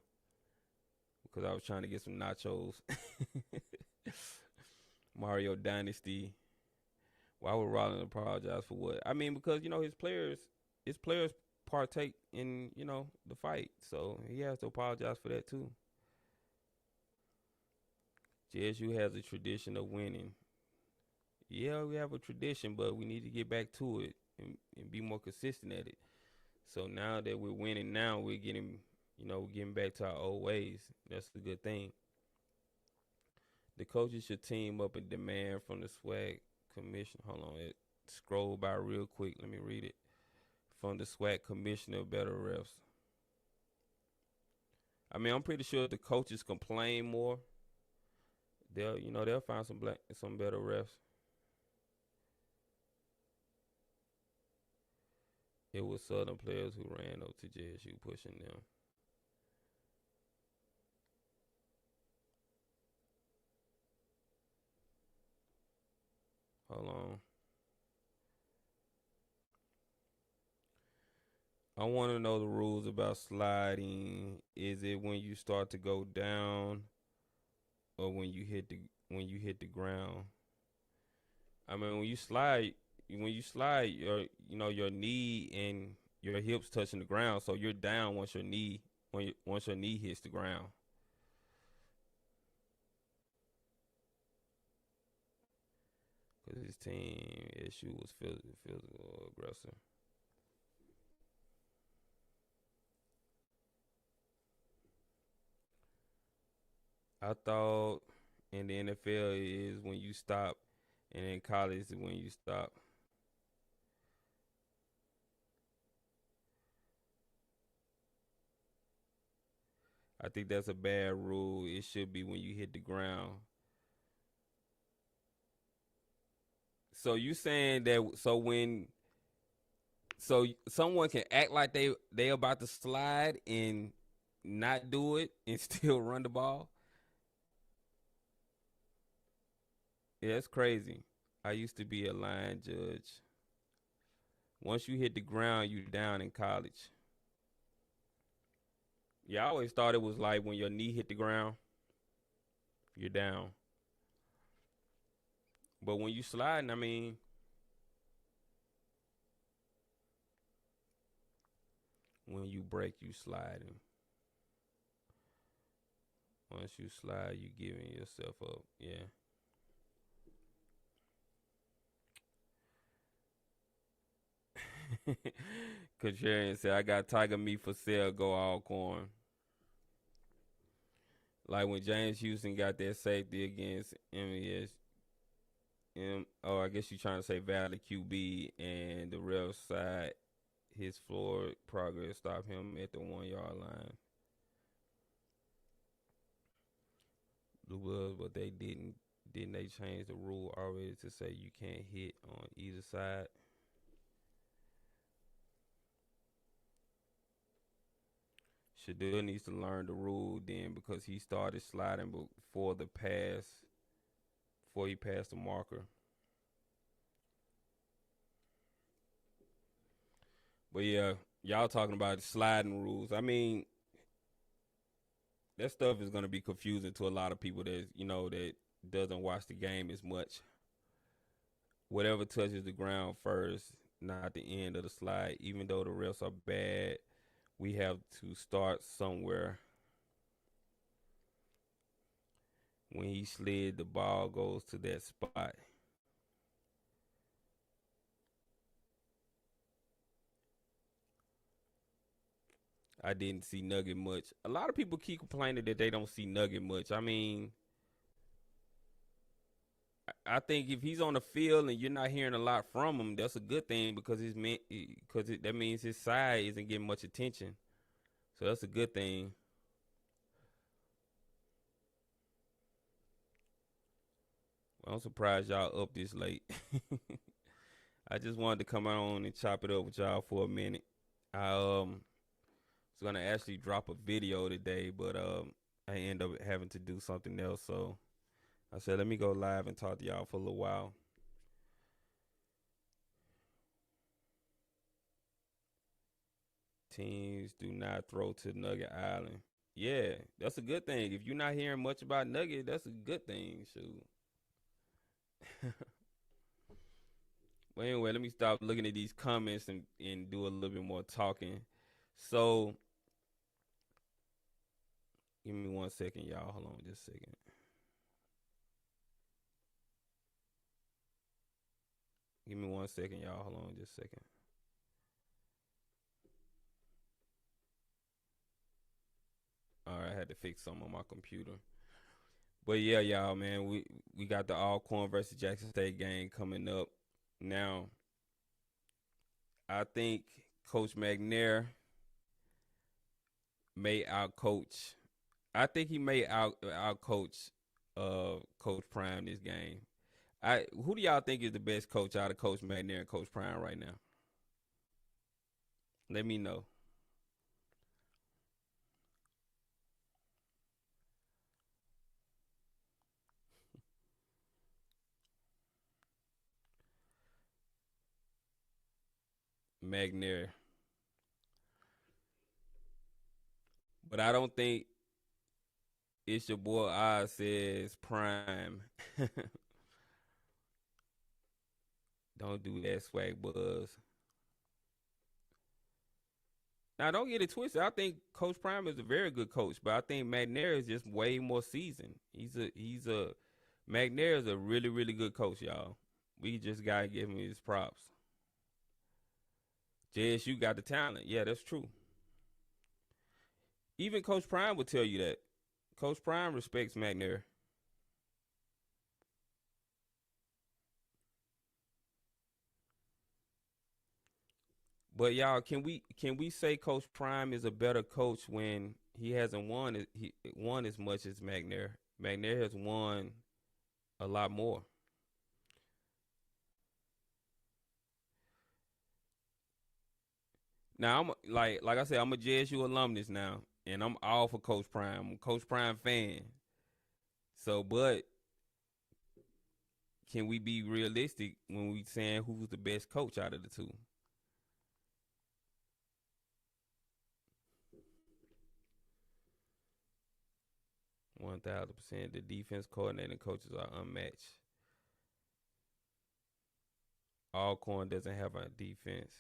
because I was trying to get some nachos. Mario Dynasty. Why would Rollins apologize for what? I mean, because his players partake in the fight, so he has to apologize for that too. JSU has a tradition of winning. Yeah, we have a tradition, but we need to get back to it and be more consistent at it. So now that we're winning, now we're getting back to our old ways. That's a good thing. The coaches should team up and demand from the SWAC commission. Hold on, it scroll by real quick. Let me read it. From the SWAC commissioner, better refs. I mean, I'm pretty sure if the coaches complain more, they'll find some better refs. It was Southern players who ran up to JSU pushing them. Hold on. I want to know the rules about sliding. Is it when you start to go down or when you hit the ground? I mean, when you slide, your knee and your hips touching the ground, so you're down once your knee hits the ground. Cause his team issue was physical aggressive. I thought in the NFL is when you stop, and in college is when you stop. I think that's a bad rule. It should be when you hit the ground. So you saying that someone can act like they about to slide and not do it and still run the ball? Yeah, that's crazy. I used to be a line judge. Once you hit the ground, you down in college. Yeah, I always thought it was like when your knee hit the ground, you're down. But when you sliding, I mean, when you break, you sliding. Once you slide, you giving yourself up. Yeah. Contrarian said, I got tiger meat for sale, go all corn. Like when James Houston got that safety against MES. Oh, I guess you're trying to say Valley QB and the real side, his floor progress stopped him at the 1 yard line. Blue Bulls, but they didn't they change the rule already to say you can't hit on either side? Shadul needs to learn the rule then because he started sliding before he passed the marker. But yeah, y'all talking about sliding rules. I mean, that stuff is gonna be confusing to a lot of people that doesn't watch the game as much. Whatever touches the ground first, not the end of the slide. Even though the refs are bad, we have to start somewhere. When he slid, the ball goes to that spot. I didn't see Nugget much. A lot of people keep complaining that they don't see Nugget much. I mean, I think if he's on the field and you're not hearing a lot from him, that's a good thing because that means his side isn't getting much attention. So that's a good thing. Well, I'm surprised y'all up this late. I just wanted to come on and chop it up with y'all for a minute. I was gonna actually drop a video today, but I end up having to do something else. So I said, let me go live and talk to y'all for a little while. Teams do not throw to Nugget Island. Yeah, that's a good thing. If you're not hearing much about Nugget, that's a good thing. Shoot. Well, anyway, let me stop looking at these comments and do a little bit more talking. So, give me 1 second, y'all. Hold on just a second. Give me 1 second, y'all. Hold on just a second. All right, I had to fix something on my computer. But yeah, y'all, man, we got the Alcorn versus Jackson State game coming up. Now, I think Coach McNair may outcoach. I think he may outcoach Coach Prime this game. Who do y'all think is the best coach out of Coach McNair and Coach Prime right now? Let me know. McNair. But I don't think it's your boy Oz says Prime. Don't do that, swag buzz. Now, don't get it twisted. I think Coach Prime is a very good coach, but I think McNair is just way more seasoned. He's a McNair is a really, really good coach, y'all. We just gotta give him his props. JSU got the talent. Yeah, that's true. Even Coach Prime would tell you that. Coach Prime respects McNair. But y'all, can we say Coach Prime is a better coach when he hasn't won as much as McNair? McNair has won a lot more. Now I'm like I said, I'm a JSU alumnus now, and I'm all for Coach Prime. I'm a Coach Prime fan. So, but can we be realistic when we saying who's the best coach out of the two? 1,000%. The defense coordinating coaches are unmatched. Alcorn doesn't have a defense.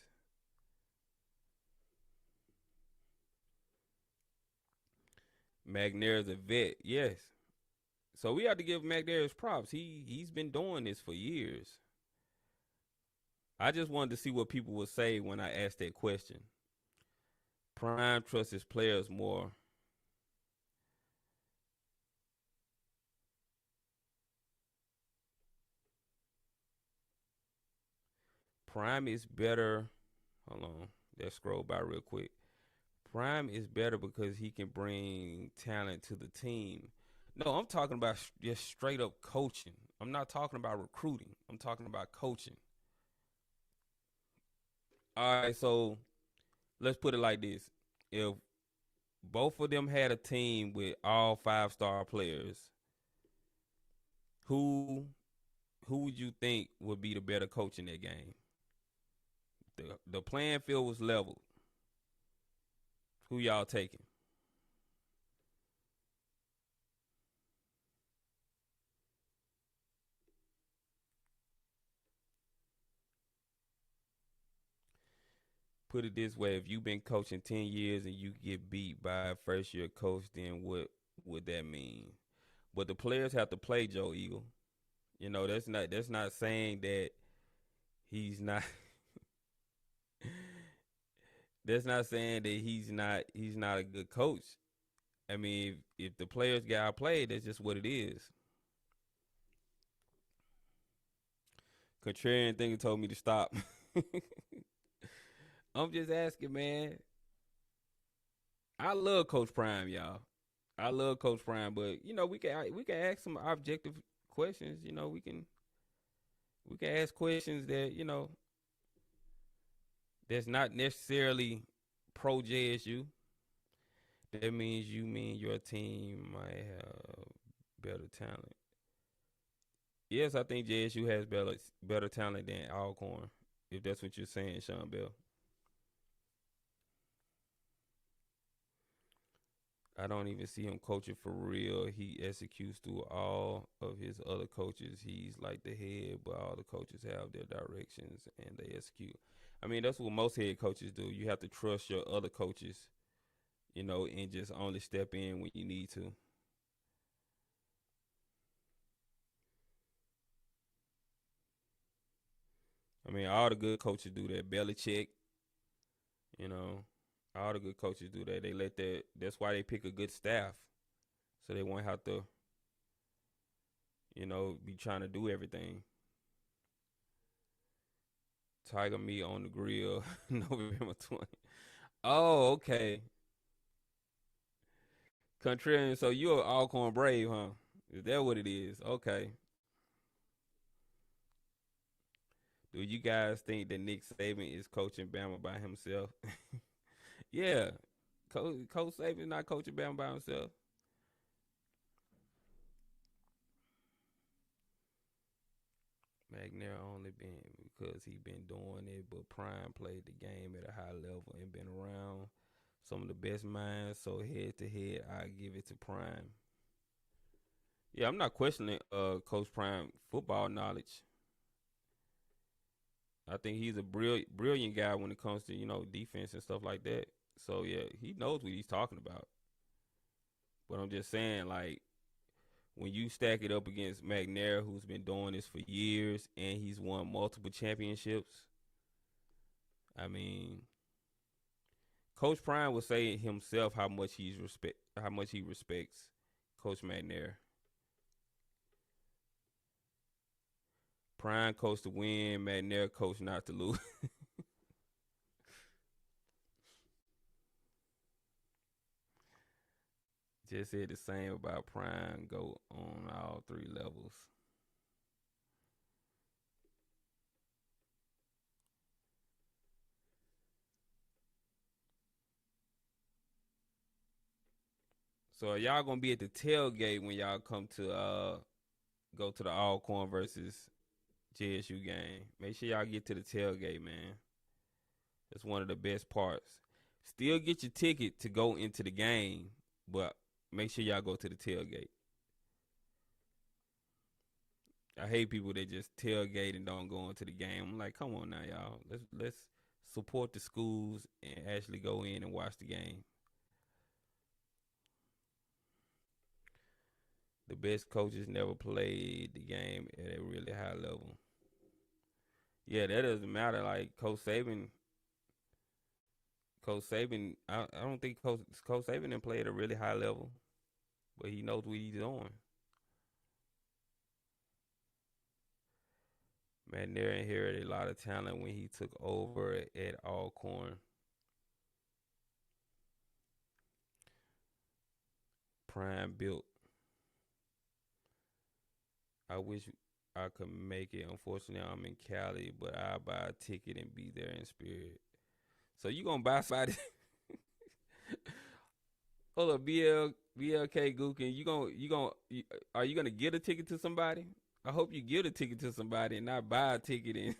McNair is a vet, yes. So we have to give McNair his props. He's been doing this for years. I just wanted to see what people would say when I asked that question. Prime trusts his players more. Prime is better. Hold on. Let's scroll by real quick. Prime is better because he can bring talent to the team. No, I'm talking about just straight up coaching. I'm not talking about recruiting. I'm talking about coaching. All right, so let's put it like this. If both of them had a team with all 5-star players, who who would you think would be the better coach in that game? The playing field was leveled. Who y'all taking? put it this way: if you've been coaching 10 years and you get beat by a first year coach, then what would that mean? But the players have to play Joe Eagle. That's not saying that he's not. That's not saying that he's not a good coach. I mean, if the players get outplayed, that's just what it is. Contrarian thing told me to stop. I'm just asking, man. I love Coach Prime, y'all. I love Coach Prime, but we can ask some objective questions. We can ask questions that that's not necessarily pro JSU. That means you mean your team might have better talent. Yes, I think JSU has better talent than Alcorn. If that's what you're saying, Sean Bell. I don't even see him coaching for real. He executes through all of his other coaches. He's like the head, but all the coaches have their directions and they execute. I mean, that's what most head coaches do. You have to trust your other coaches, and just only step in when you need to. I mean, all the good coaches do that. Belichick, you know, all the good coaches do that. They let that. That's why they pick a good staff, so they won't have to, be trying to do everything. Tiger meat on the grill, November 20th. Oh, okay. Contrarian. So you're an Alcorn Brave, huh? Is that what it is? Okay. Do you guys think that Nick Saban is coaching Bama by himself? Yeah, Coach Saban not coaching Bama by himself. McNair only been because he been doing it, but Prime played the game at a high level and been around some of the best minds. So head to head, I give it to Prime. Yeah, I'm not questioning Coach Prime football knowledge. I think he's a brilliant guy when it comes to defense and stuff like that. So yeah, he knows what he's talking about. But I'm just saying, like, when you stack it up against McNair, who's been doing this for years and he's won multiple championships, I mean, Coach Prime will say himself how much he respects Coach McNair. Prime coach to win, McNair coach not to lose. Just said the same about Prime. Go on all three levels. So are y'all gonna be at the tailgate when y'all come to go to the Alcorn versus JSU game? Make sure y'all get to the tailgate, man. That's one of the best parts. Still get your ticket to go into the game, but make sure y'all go to the tailgate. I hate people that just tailgate and don't go into the game. I'm like, come on now, y'all. Let's support the schools and actually go in and watch the game. The best coaches never played the game at a really high level. Yeah, that doesn't matter. Like Coach Saban. I don't think Coach Saban didn't play at a really high level, but he knows what he's doing. McNair inherited a lot of talent when he took over at Alcorn. Prime built. I wish I could make it. Unfortunately, I'm in Cali, but I'll buy a ticket and be there in spirit. So you gonna buy somebody? Hold up, BLK Gookin. Are you gonna give a ticket to somebody? I hope you give a ticket to somebody and not buy a ticket and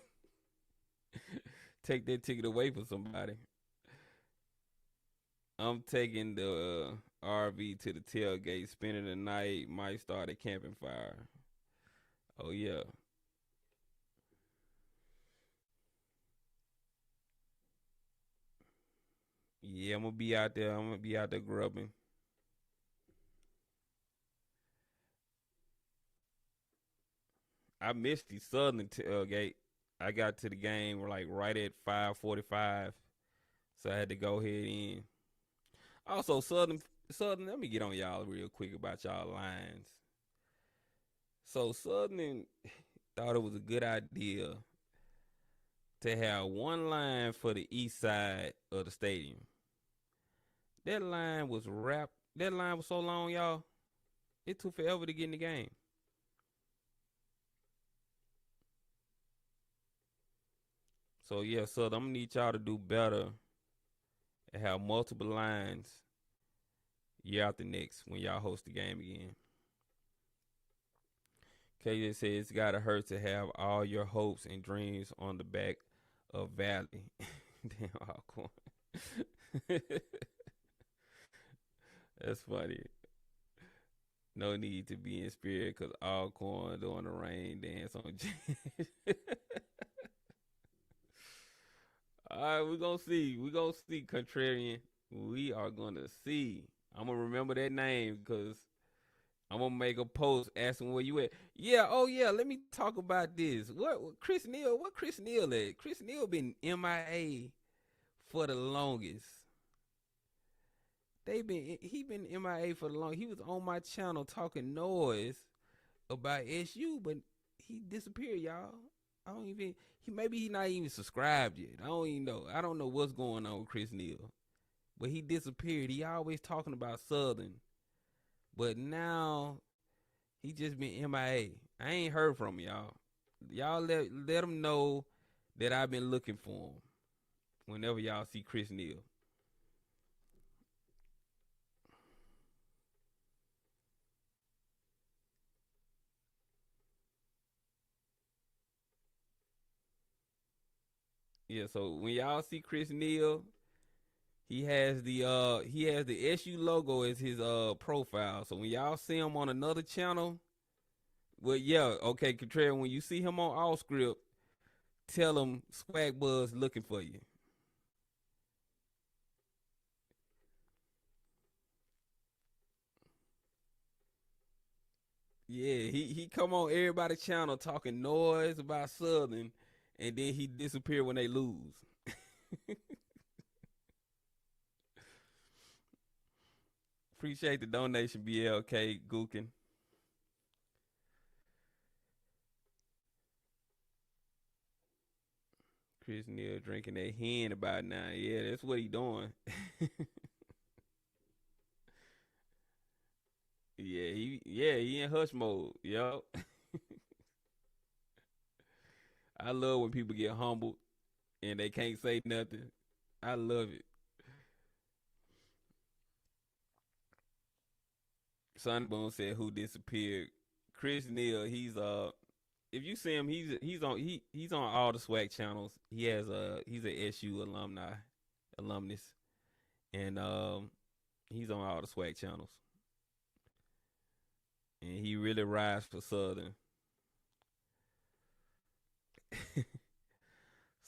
take that ticket away from somebody. I'm taking the RV to the tailgate, spending the night, might start a camping fire. Oh yeah. Yeah, I'm gonna be out there. I'm gonna be out there grubbing. I missed the Southern tailgate. I got to the game like right at 5:45, so I had to go ahead in. Also, Southern. Let me get on y'all real quick about y'all lines. So Southern thought it was a good idea to have one line for the east side of the stadium. That line was wrapped. That line was so long, y'all. It took forever to get in the game. So yeah, so I'm gonna need y'all to do better and have multiple lines year after next when y'all host the game again. KJ says it's gotta hurt to have all your hopes and dreams on the back of Valley. Damn, Alcorn. That's funny. No need to be in spirit because Alcorn doing the rain dance on All right, we're gonna see. We're gonna see, contrarian. We are gonna see. I'm gonna remember that name because I'm gonna make a post asking where you at. Yeah, oh yeah. Let me talk about this. What Chris Neal? What Chris Neal at? Chris Neal been MIA for the longest. He been MIA for the long. He was on my channel talking noise about SU, but he disappeared, y'all. I don't even. He maybe he not even subscribed yet. I don't even know. I don't know what's going on with Chris Neal, but he disappeared. He always talking about Southern, but now he just been MIA. I ain't heard from him, y'all. Y'all let him know that I've been looking for him. Whenever y'all see Chris Neal, yeah. So when y'all see Chris Neal, he has the SU logo as his profile. So when y'all see him on another channel, well, yeah, okay, Contrary. When you see him on All Script, tell him Swag Buzz looking for you. Yeah, he come on everybody's channel talking noise about Southern, and then he disappear when they lose. Appreciate the donation, BLK Gookin. Chris Neal drinking that hen about now. Yeah, that's what he doing. Yeah, he in hush mode. Yup. I love when people get humbled and they can't say nothing. I love it. Sunboom said who disappeared. Chris Neal, if you see him, he's on all the SWAC channels. He's a SU alumnus, and he's on all the SWAC channels. And he really rides for Southern.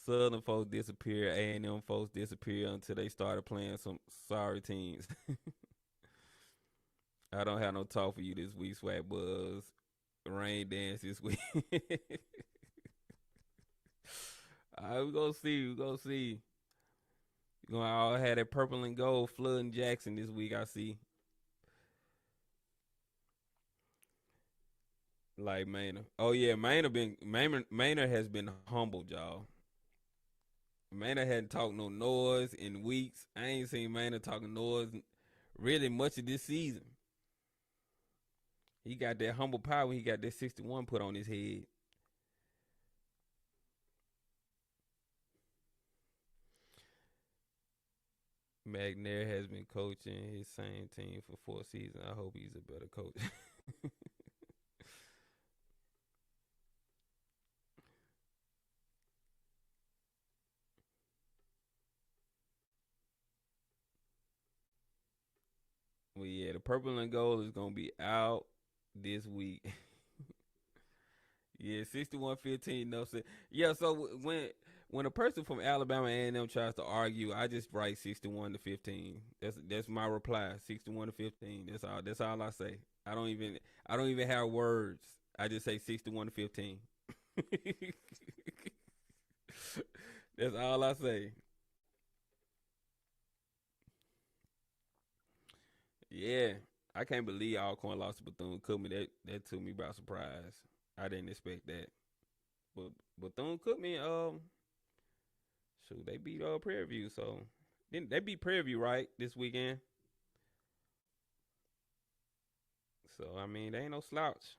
Southern folks disappear, A&M folks disappear until they started playing some sorry teams. I don't have no talk for you this week, Swag Buzz. Rain dance this week. All right, we gonna see. We gonna see. You gonna all have that purple and gold flooding Jackson this week. I see. Like Maynard. Oh yeah, Maynard has been humbled, y'all. Maynard hadn't talked no noise in weeks. I ain't seen Maynard talking noise really much of this season. He got that humble power when he got that 61 put on his head. McNair has been coaching his same team for 4 seasons. I hope he's a better coach. Well, yeah, the purple and gold is gonna be out this week. Yeah, 61-15. No, say yeah. So when when a person from Alabama A&M tries to argue, I just write 61-15. That's my reply. 61-15. That's all I say. I don't even have words. I just say 61-15. That's all I say. Yeah, I can't believe Alcorn lost to Bethune Cookman. That took me by surprise. I didn't expect that. But Bethune Cookman, shoot, they beat Prairie View. So didn't they beat Prairie View right this weekend? So I mean, they ain't no slouch.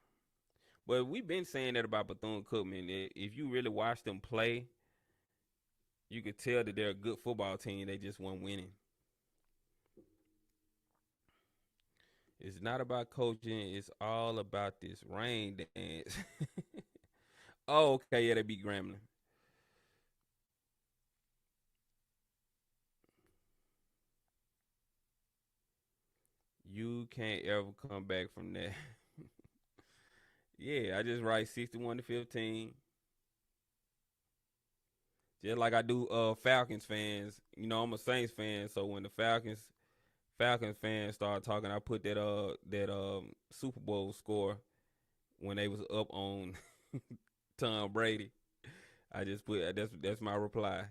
But we've been saying that about Bethune Cookman. If you really watch them play, you could tell that they're a good football team. They just weren't winning. It's not about coaching. It's all about this rain dance. Oh, okay, yeah, they beat Grambling. You can't ever come back from that. Yeah, I just write 61-15. Just like I do Falcons fans. I'm a Saints fan, so when the Falcons fans start talking, I put that Super Bowl score when they was up on Tom Brady. I just put that's my reply.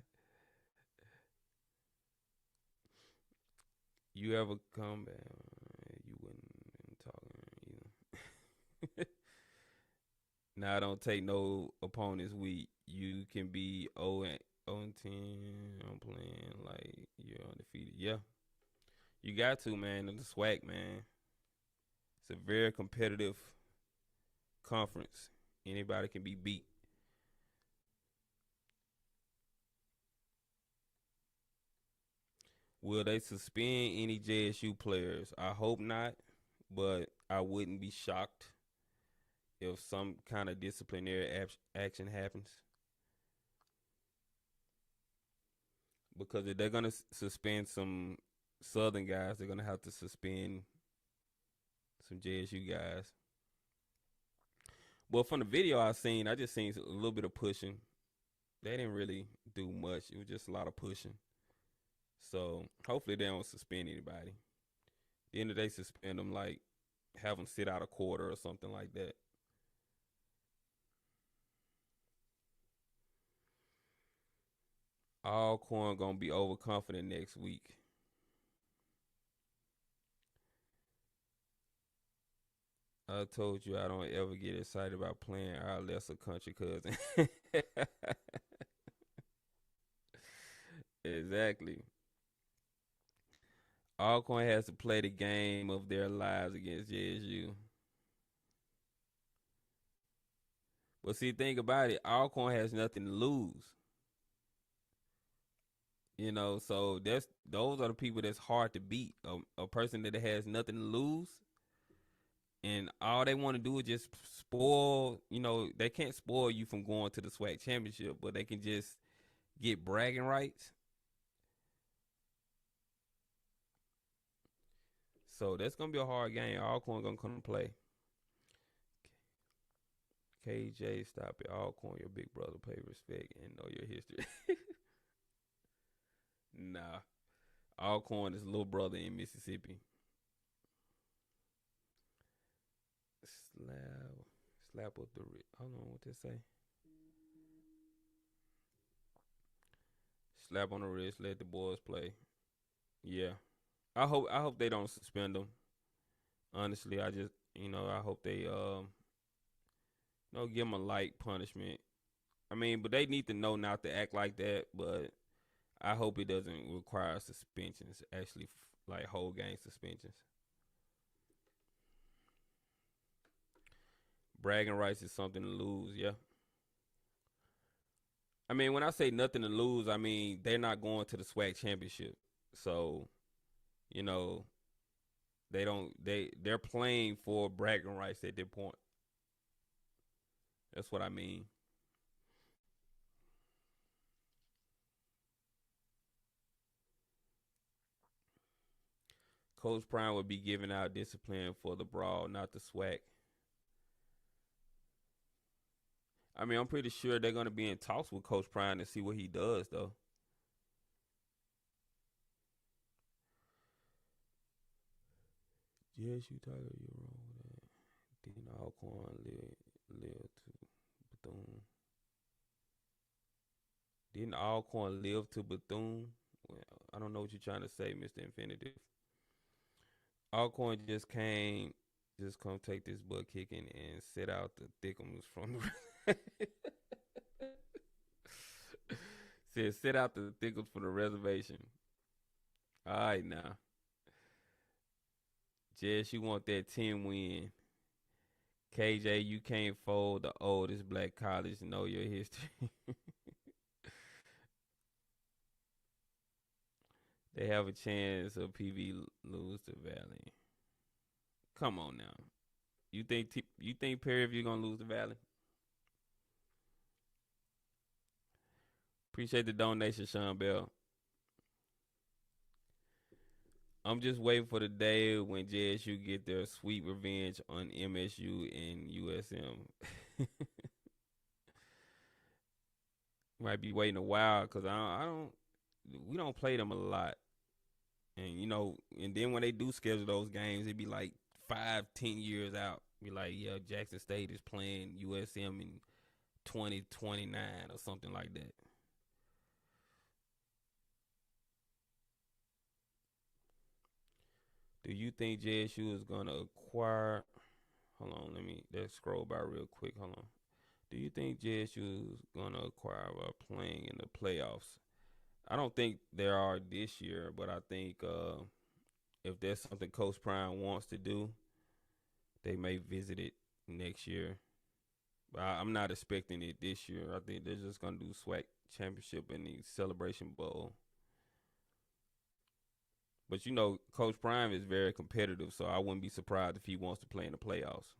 You ever come back? You wouldn't talking either. Now I don't take no opponents weak. You can be 0-10. I'm playing like you're undefeated. Yeah, you got to, man. In the SWAC, man. It's a very competitive conference. Anybody can be beat. Will they suspend any JSU players? I hope not, but I wouldn't be shocked if some kind of disciplinary action happens. Because if they're gonna suspend some Southern guys, they're gonna have to suspend some JSU guys. But from the video I seen, I just seen a little bit of pushing. They didn't really do much. It was just a lot of pushing. So hopefully they don't suspend anybody. At the end of the day, suspend them like have them sit out a quarter or something like that. Alcorn gonna be overconfident next week. I told you I don't ever get excited about playing our lesser country cousin. Exactly. Alcorn has to play the game of their lives against JSU. But see, think about it. Alcorn has nothing to lose. So those are the people that's hard to beat. A person that has nothing to lose, and all they want to do is just spoil. They can't spoil you from going to the SWAC championship, but they can just get bragging rights. So that's gonna be a hard game. Alcorn gonna come and play. KJ, stop it. Alcorn, your big brother, pay respect and know your history. Nah, Alcorn is little brother in Mississippi. Slap, slap up the wrist. Hold on, what they say? Slap on the wrist. Let the boys play. Yeah, I hope they don't suspend them. Honestly, I hope they give them a light punishment. I mean, but they need to know not to act like that. But I hope it doesn't require suspensions. Actually, like whole game suspensions. Bragging rights is something to lose. Yeah. I mean, when I say nothing to lose, I mean they're not going to the SWAC championship. So you know they don't they're playing for bragging rights at that point. That's what I mean. Coach Prime would be giving out discipline for the brawl, not the SWAC. I mean, I'm pretty sure they're gonna be in talks with Coach Prime to see what he does, though. Yes, you Tiger, you're wrong with that. Dean Alcorn live to Bethune. Didn't Alcorn live to Bethune? Well, I don't know what you're trying to say, Mr. Infinitive. Alcorn just came, just come take this butt kicking and set out the thickums from the. Said set out the thickums for the reservation. All right now, Jess, you want that 10 win? KJ, you can't fold the oldest black college. Know your history. They have a chance of PV lose to Valley. Come on now. You think Perry if you're gonna lose to Valley? Appreciate the donation, Sean Bell. I'm just waiting for the day when JSU get their sweet revenge on MSU and USM. Might be waiting a while because I don't. We don't play them a lot, and and then when they do schedule those games, it be like 5, 10 years out. Be like, yeah, Jackson State is playing USM in 2029 or something like that. Do you think JSU is gonna acquire? Hold on, let's scroll by real quick. Hold on. Do you think JSU is gonna acquire while playing in the playoffs? I don't think there are this year, but I think if there's something Coach Prime wants to do, they may visit it next year. But I'm not expecting it this year. I think they're just gonna do SWAC championship and the Celebration Bowl. But Coach Prime is very competitive, so I wouldn't be surprised if he wants to play in the playoffs.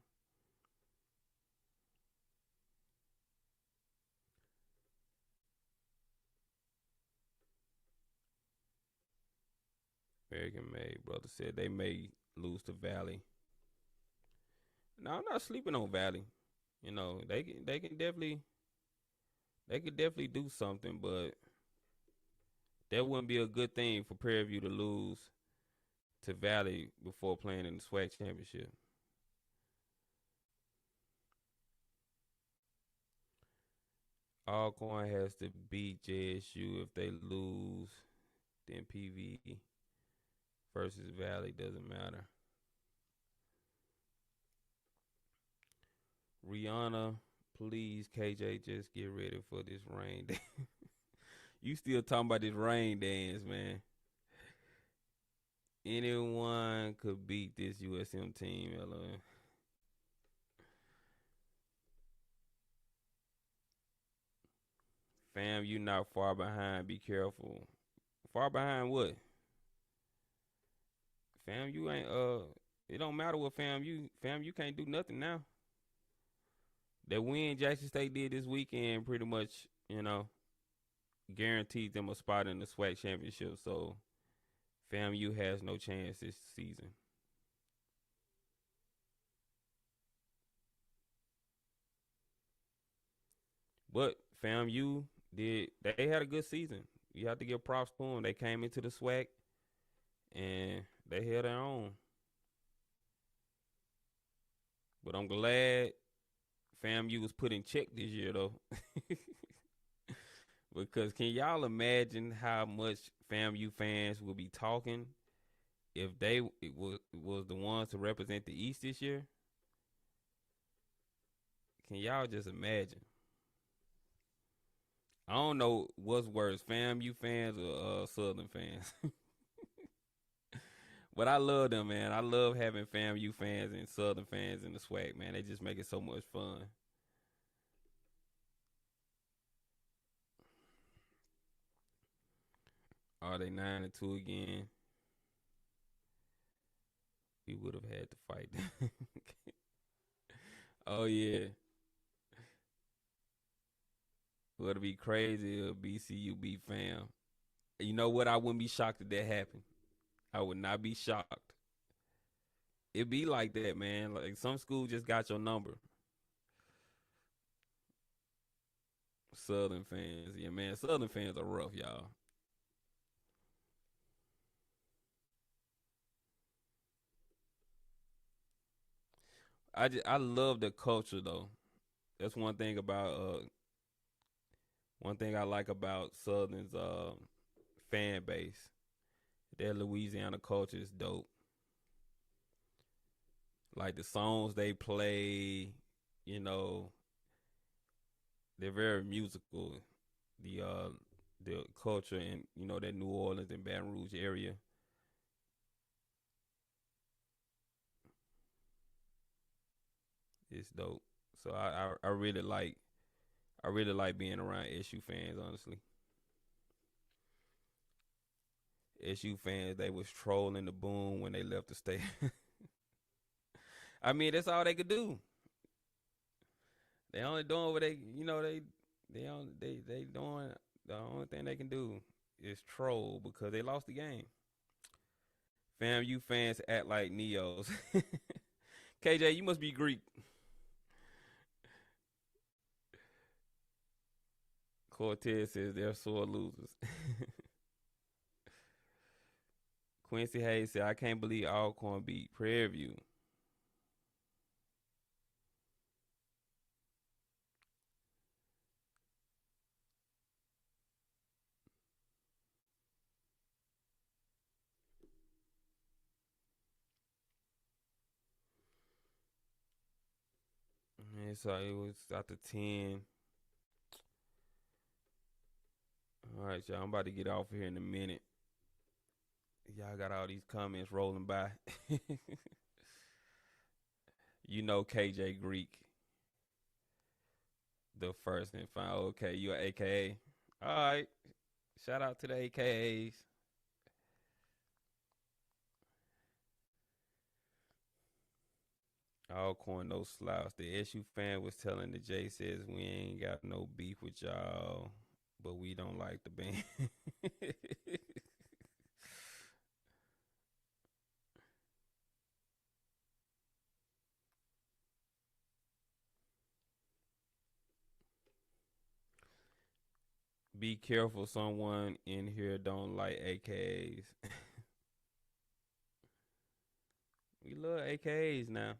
American May brother said they may lose to Valley. No, I'm not sleeping on Valley. They can definitely do something, but that wouldn't be a good thing for Prairie View to lose to Valley before playing in the SWAC championship. Alcorn has to beat JSU. If they lose, then PV versus Valley doesn't matter. Rihanna, please, KJ, just get ready for this rain dance. You still talking about this rain dance, man. Anyone could beat this USM team, LOL. Fam, you not far behind. Be careful. Far behind what? Fam, you ain't it don't matter what fam you can't do nothing now. That win Jackson State did this weekend pretty much, guaranteed them a spot in the SWAC championship. So FAMU has no chance this season. But FAMU they had a good season. You have to give props to them. They came into the SWAC and they held their own. But I'm glad FAMU was put in check this year though. Because can y'all imagine how much FAMU fans will be talking if they was the ones to represent the East this year? Can y'all just imagine? I don't know what's worse, FAMU fans or Southern fans. But I love them, man. I love having FAMU fans and Southern fans in the SWAC, man. They just make it so much fun. Are they 9-2 again? We would have had to fight them. Oh yeah. Would it be crazy if BCU beat fam? You know what? I wouldn't be shocked if that happened. I would not be shocked. It be like that, man. Like some school just got your number. Southern fans. Yeah, man. Southern fans are rough, y'all. I love the culture though. That's one thing I like about Southern's fan base. Their Louisiana culture is dope. Like the songs they play, you know, they're very musical. The culture in that New Orleans and Baton Rouge area is dope. So I really like being around SU fans. Honestly, SU fans they was trolling the boom when they left the state. I mean that's all they could do. They only doing what they doing the only thing they can do is troll because they lost the game. Fam, you fans act like Neos. KJ, you must be Greek. Cortez says they're sore losers. Quincy Hayes said, I can't believe Alcorn beat Prairie View. And so it was after 10. All right, y'all. I'm about to get off of here in a minute. Y'all got all these comments rolling by. You know KJ Greek, the first and final. Okay, you are AKA. All right. Shout out to the AKAs. Alcorn no slouch. The SU fan was telling the J says we ain't got no beef with y'all, but we don't like the band. Be careful, someone in here don't like AKAs. We love AKAs now.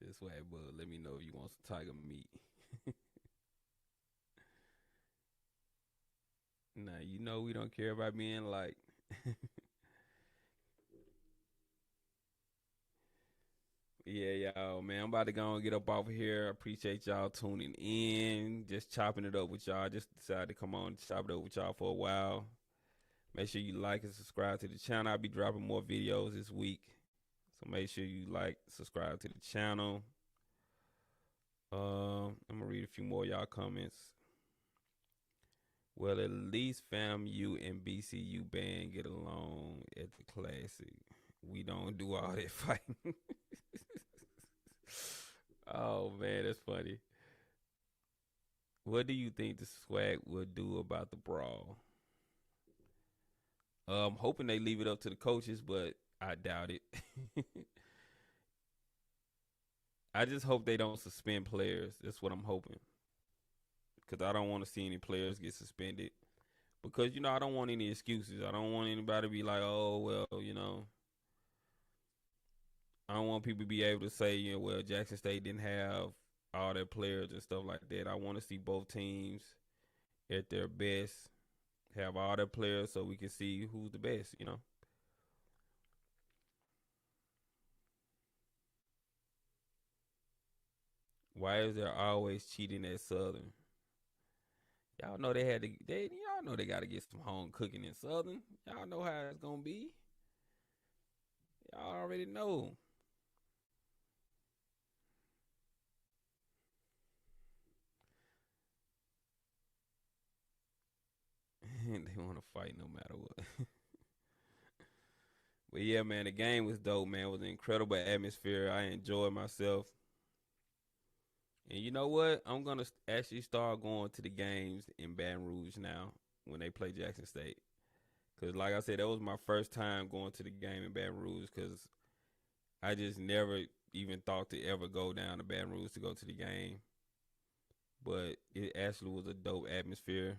This way, bud. Let me know if you want some tiger meat. Nah, you know we don't care about being like. Yeah, y'all, man. I'm about to go and get up off of here. I appreciate y'all tuning in. Just chopping it up with y'all. Just decided to come on and chop it up with y'all for a while. Make sure you like and subscribe to the channel. I'll be dropping more videos this week. So make sure you like, subscribe to the channel. I'm gonna read a few more of y'all comments. Well, at least FAMU and BCU band get along at the classic. We don't do all that fighting. Oh man, that's funny. What do you think the SWAC will do about the brawl? I'm hoping they leave it up to the coaches, but I doubt it. I just hope they don't suspend players. That's what I'm hoping. Because I don't want to see any players get suspended. Because, I don't want any excuses. I don't want anybody to be like, oh, well, I don't want people to be able to say, well, Jackson State didn't have all their players and stuff like that. I want to see both teams at their best, have all their players so we can see who's the best. Why is there always cheating at Southern? Y'all know y'all know they gotta get some home cooking in Southern. Y'all know how it's gonna be. Y'all already know. They wanna fight no matter what. But yeah, man, the game was dope, man. It was an incredible atmosphere. I enjoyed myself. And you know what? I'm gonna actually start going to the games in Baton Rouge now when they play Jackson State. Cause like I said, that was my first time going to the game in Baton Rouge. Cause I just never even thought to ever go down to Baton Rouge to go to the game, but it actually was a dope atmosphere,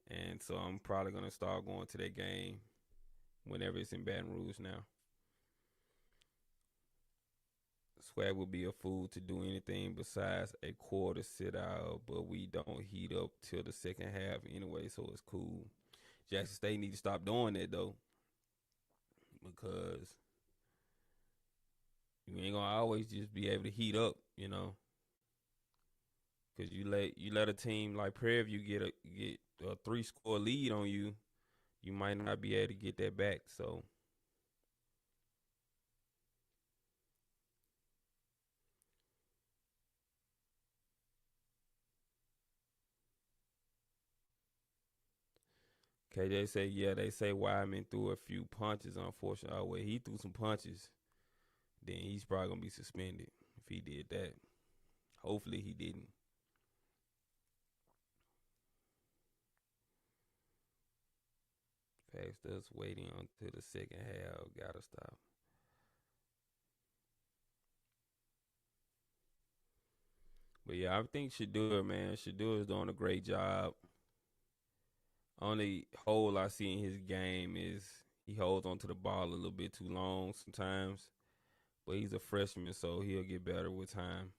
and so I'm probably gonna start going to that game whenever it's in Baton Rouge now. SWAC would be a fool to do anything besides a quarter sit out, but we don't heat up till the second half anyway, so it's cool. Jackson State need to stop doing that though, because you ain't gonna always just be able to heat up, because you let a team like Prairie View get a 3-score lead on you, you might not be able to get that back. So KJ said, yeah, they say Wyman threw a few punches. Unfortunately, oh well, he threw some punches. Then he's probably gonna be suspended if he did that. Hopefully, he didn't. Past us waiting until the second half. Gotta stop. But yeah, I think Shadur, man, Shadur is doing a great job. Only hole I see in his game is he holds onto the ball a little bit too long sometimes. But he's a freshman, so he'll get better with time.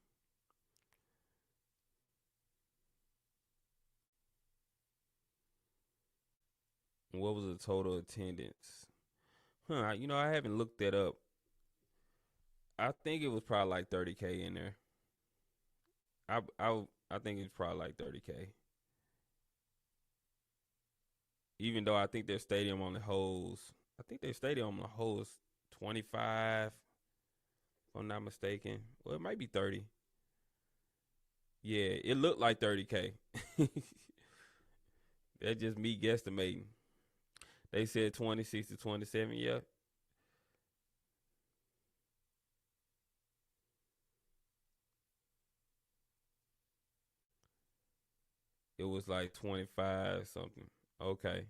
What was the total attendance? I haven't looked that up. I think it was probably like 30K in there. I think it's probably like 30K. Even though I think their stadium only holds, I think their stadium only holds 25, if I'm not mistaken. Well, it might be 30. Yeah, it looked like 30K. That's just me guesstimating. They said 26 to 27. Yeah, it was like 25 something. Okay.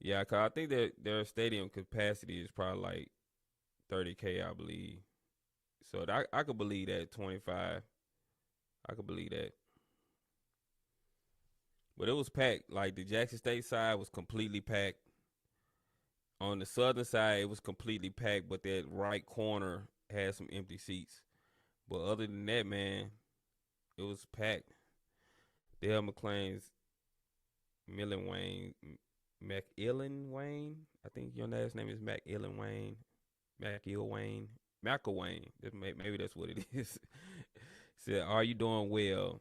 Yeah, cause I think that their stadium capacity is probably like 30K, I believe. So I could believe that 25. I could believe that. But it was packed. Like the Jackson State side was completely packed. On the southern side, it was completely packed, but that right corner had some empty seats. But other than that, man, it was packed. Dale McClain's Millen Wayne, McIllen Wayne. I think your last name is McIllen Wayne, McIll Wayne, McElwain. Maybe that's what it is. Said, "Are you doing well?"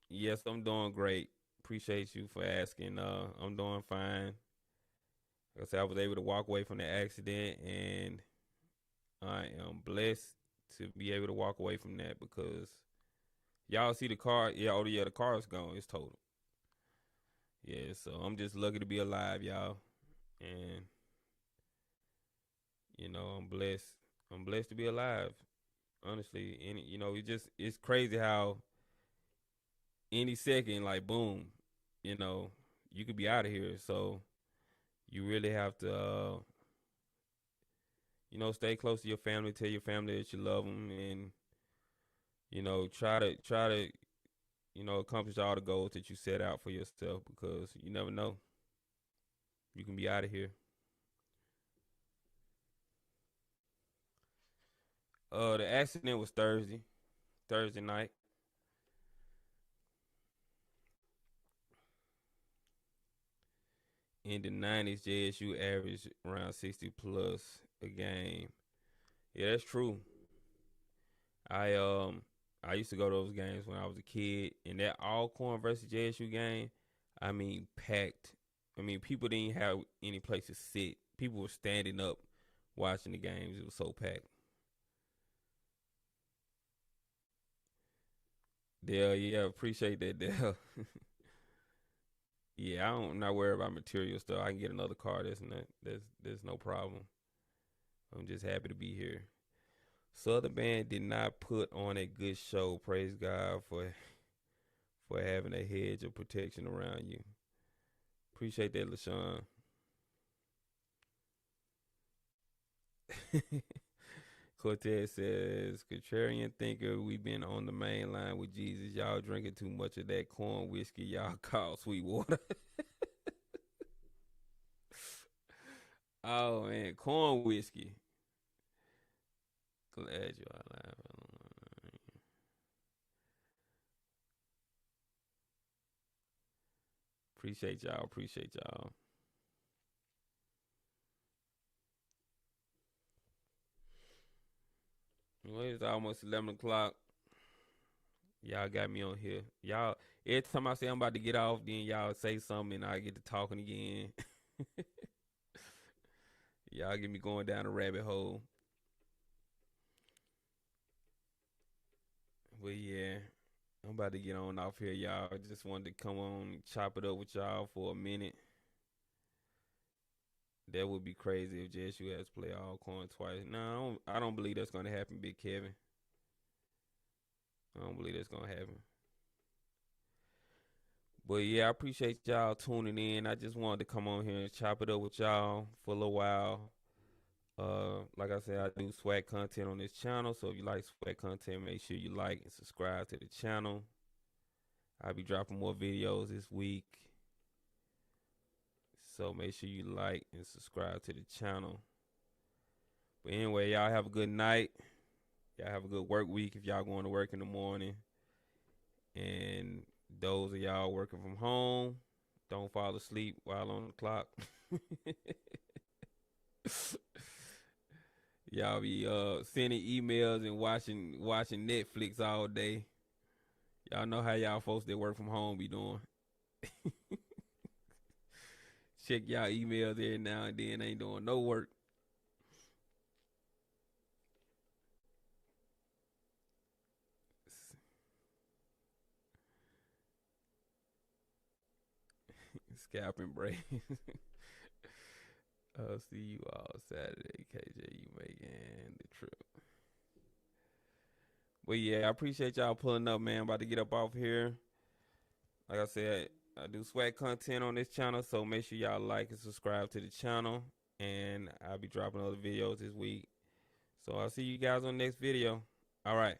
Yes, I'm doing great. Appreciate you for asking. I'm doing fine. Like I said, I was able to walk away from the accident, and I am blessed to be able to walk away from that because y'all see the car. Yeah, oh yeah, the car is gone. It's total. Yeah, so I'm just lucky to be alive, y'all, and I'm blessed. I'm blessed to be alive. Honestly, and it's crazy how any second, like boom, you know, you could be out of here. So you really have to, stay close to your family. Tell your family that you love them, and try to accomplish all the goals that you set out for yourself because you never know. You can be out of here. The accident was Thursday night. In the '90s, JSU averaged around 60 plus a game. Yeah, that's true. I um I used to go to those games when I was a kid, and that Alcorn versus JSU game, I mean packed. I mean people didn't have any place to sit. People were standing up watching the games. It was so packed. Dale, yeah, appreciate that, Dale. Yeah, I'm not worried about material stuff. I can get another car. There's no problem. I'm just happy to be here. Southern Band did not put on a good show. Praise God for having a hedge of protection around you. Appreciate that, LaShawn. Cortez says, contrarian thinker, we been on the main line with Jesus. Y'all drinking too much of that corn whiskey y'all call sweet water. Oh man, corn whiskey. Glad you are alive. Appreciate y'all. Appreciate y'all. Well, it's almost 11 o'clock. Y'all got me on here. Y'all, every time I say I'm about to get off, then y'all say something and I get to talking again. Y'all get me going down a rabbit hole. But yeah, I'm about to get on off here, y'all. I just wanted to come on and chop it up with y'all for a minute. That would be crazy if JSU has to play Alcorn twice. No, I don't believe that's gonna happen, Big Kevin. I don't believe that's gonna happen. But yeah, I appreciate y'all tuning in. I just wanted to come on here and chop it up with y'all for a little while. Like I said, I do SWAC content on this channel. So if you like SWAC content, make sure you like and subscribe to the channel. I'll be dropping more videos this week. So make sure you like and subscribe to the channel. But anyway, y'all have a good night. Y'all have a good work week if y'all going to work in the morning. And those of y'all working from home, don't fall asleep while on the clock. Y'all be sending emails and watching Netflix all day. Y'all know how y'all folks that work from home be doing. Check y'all emails every now and then. Ain't doing no work. Scalp and brain. I'll see you all Saturday, KJ. You making the trip. But yeah, I appreciate y'all pulling up, man. I'm about to get up off here. Like I said, I do SWAC content on this channel, so make sure y'all like and subscribe to the channel. And I'll be dropping other videos this week. So I'll see you guys on the next video. All right.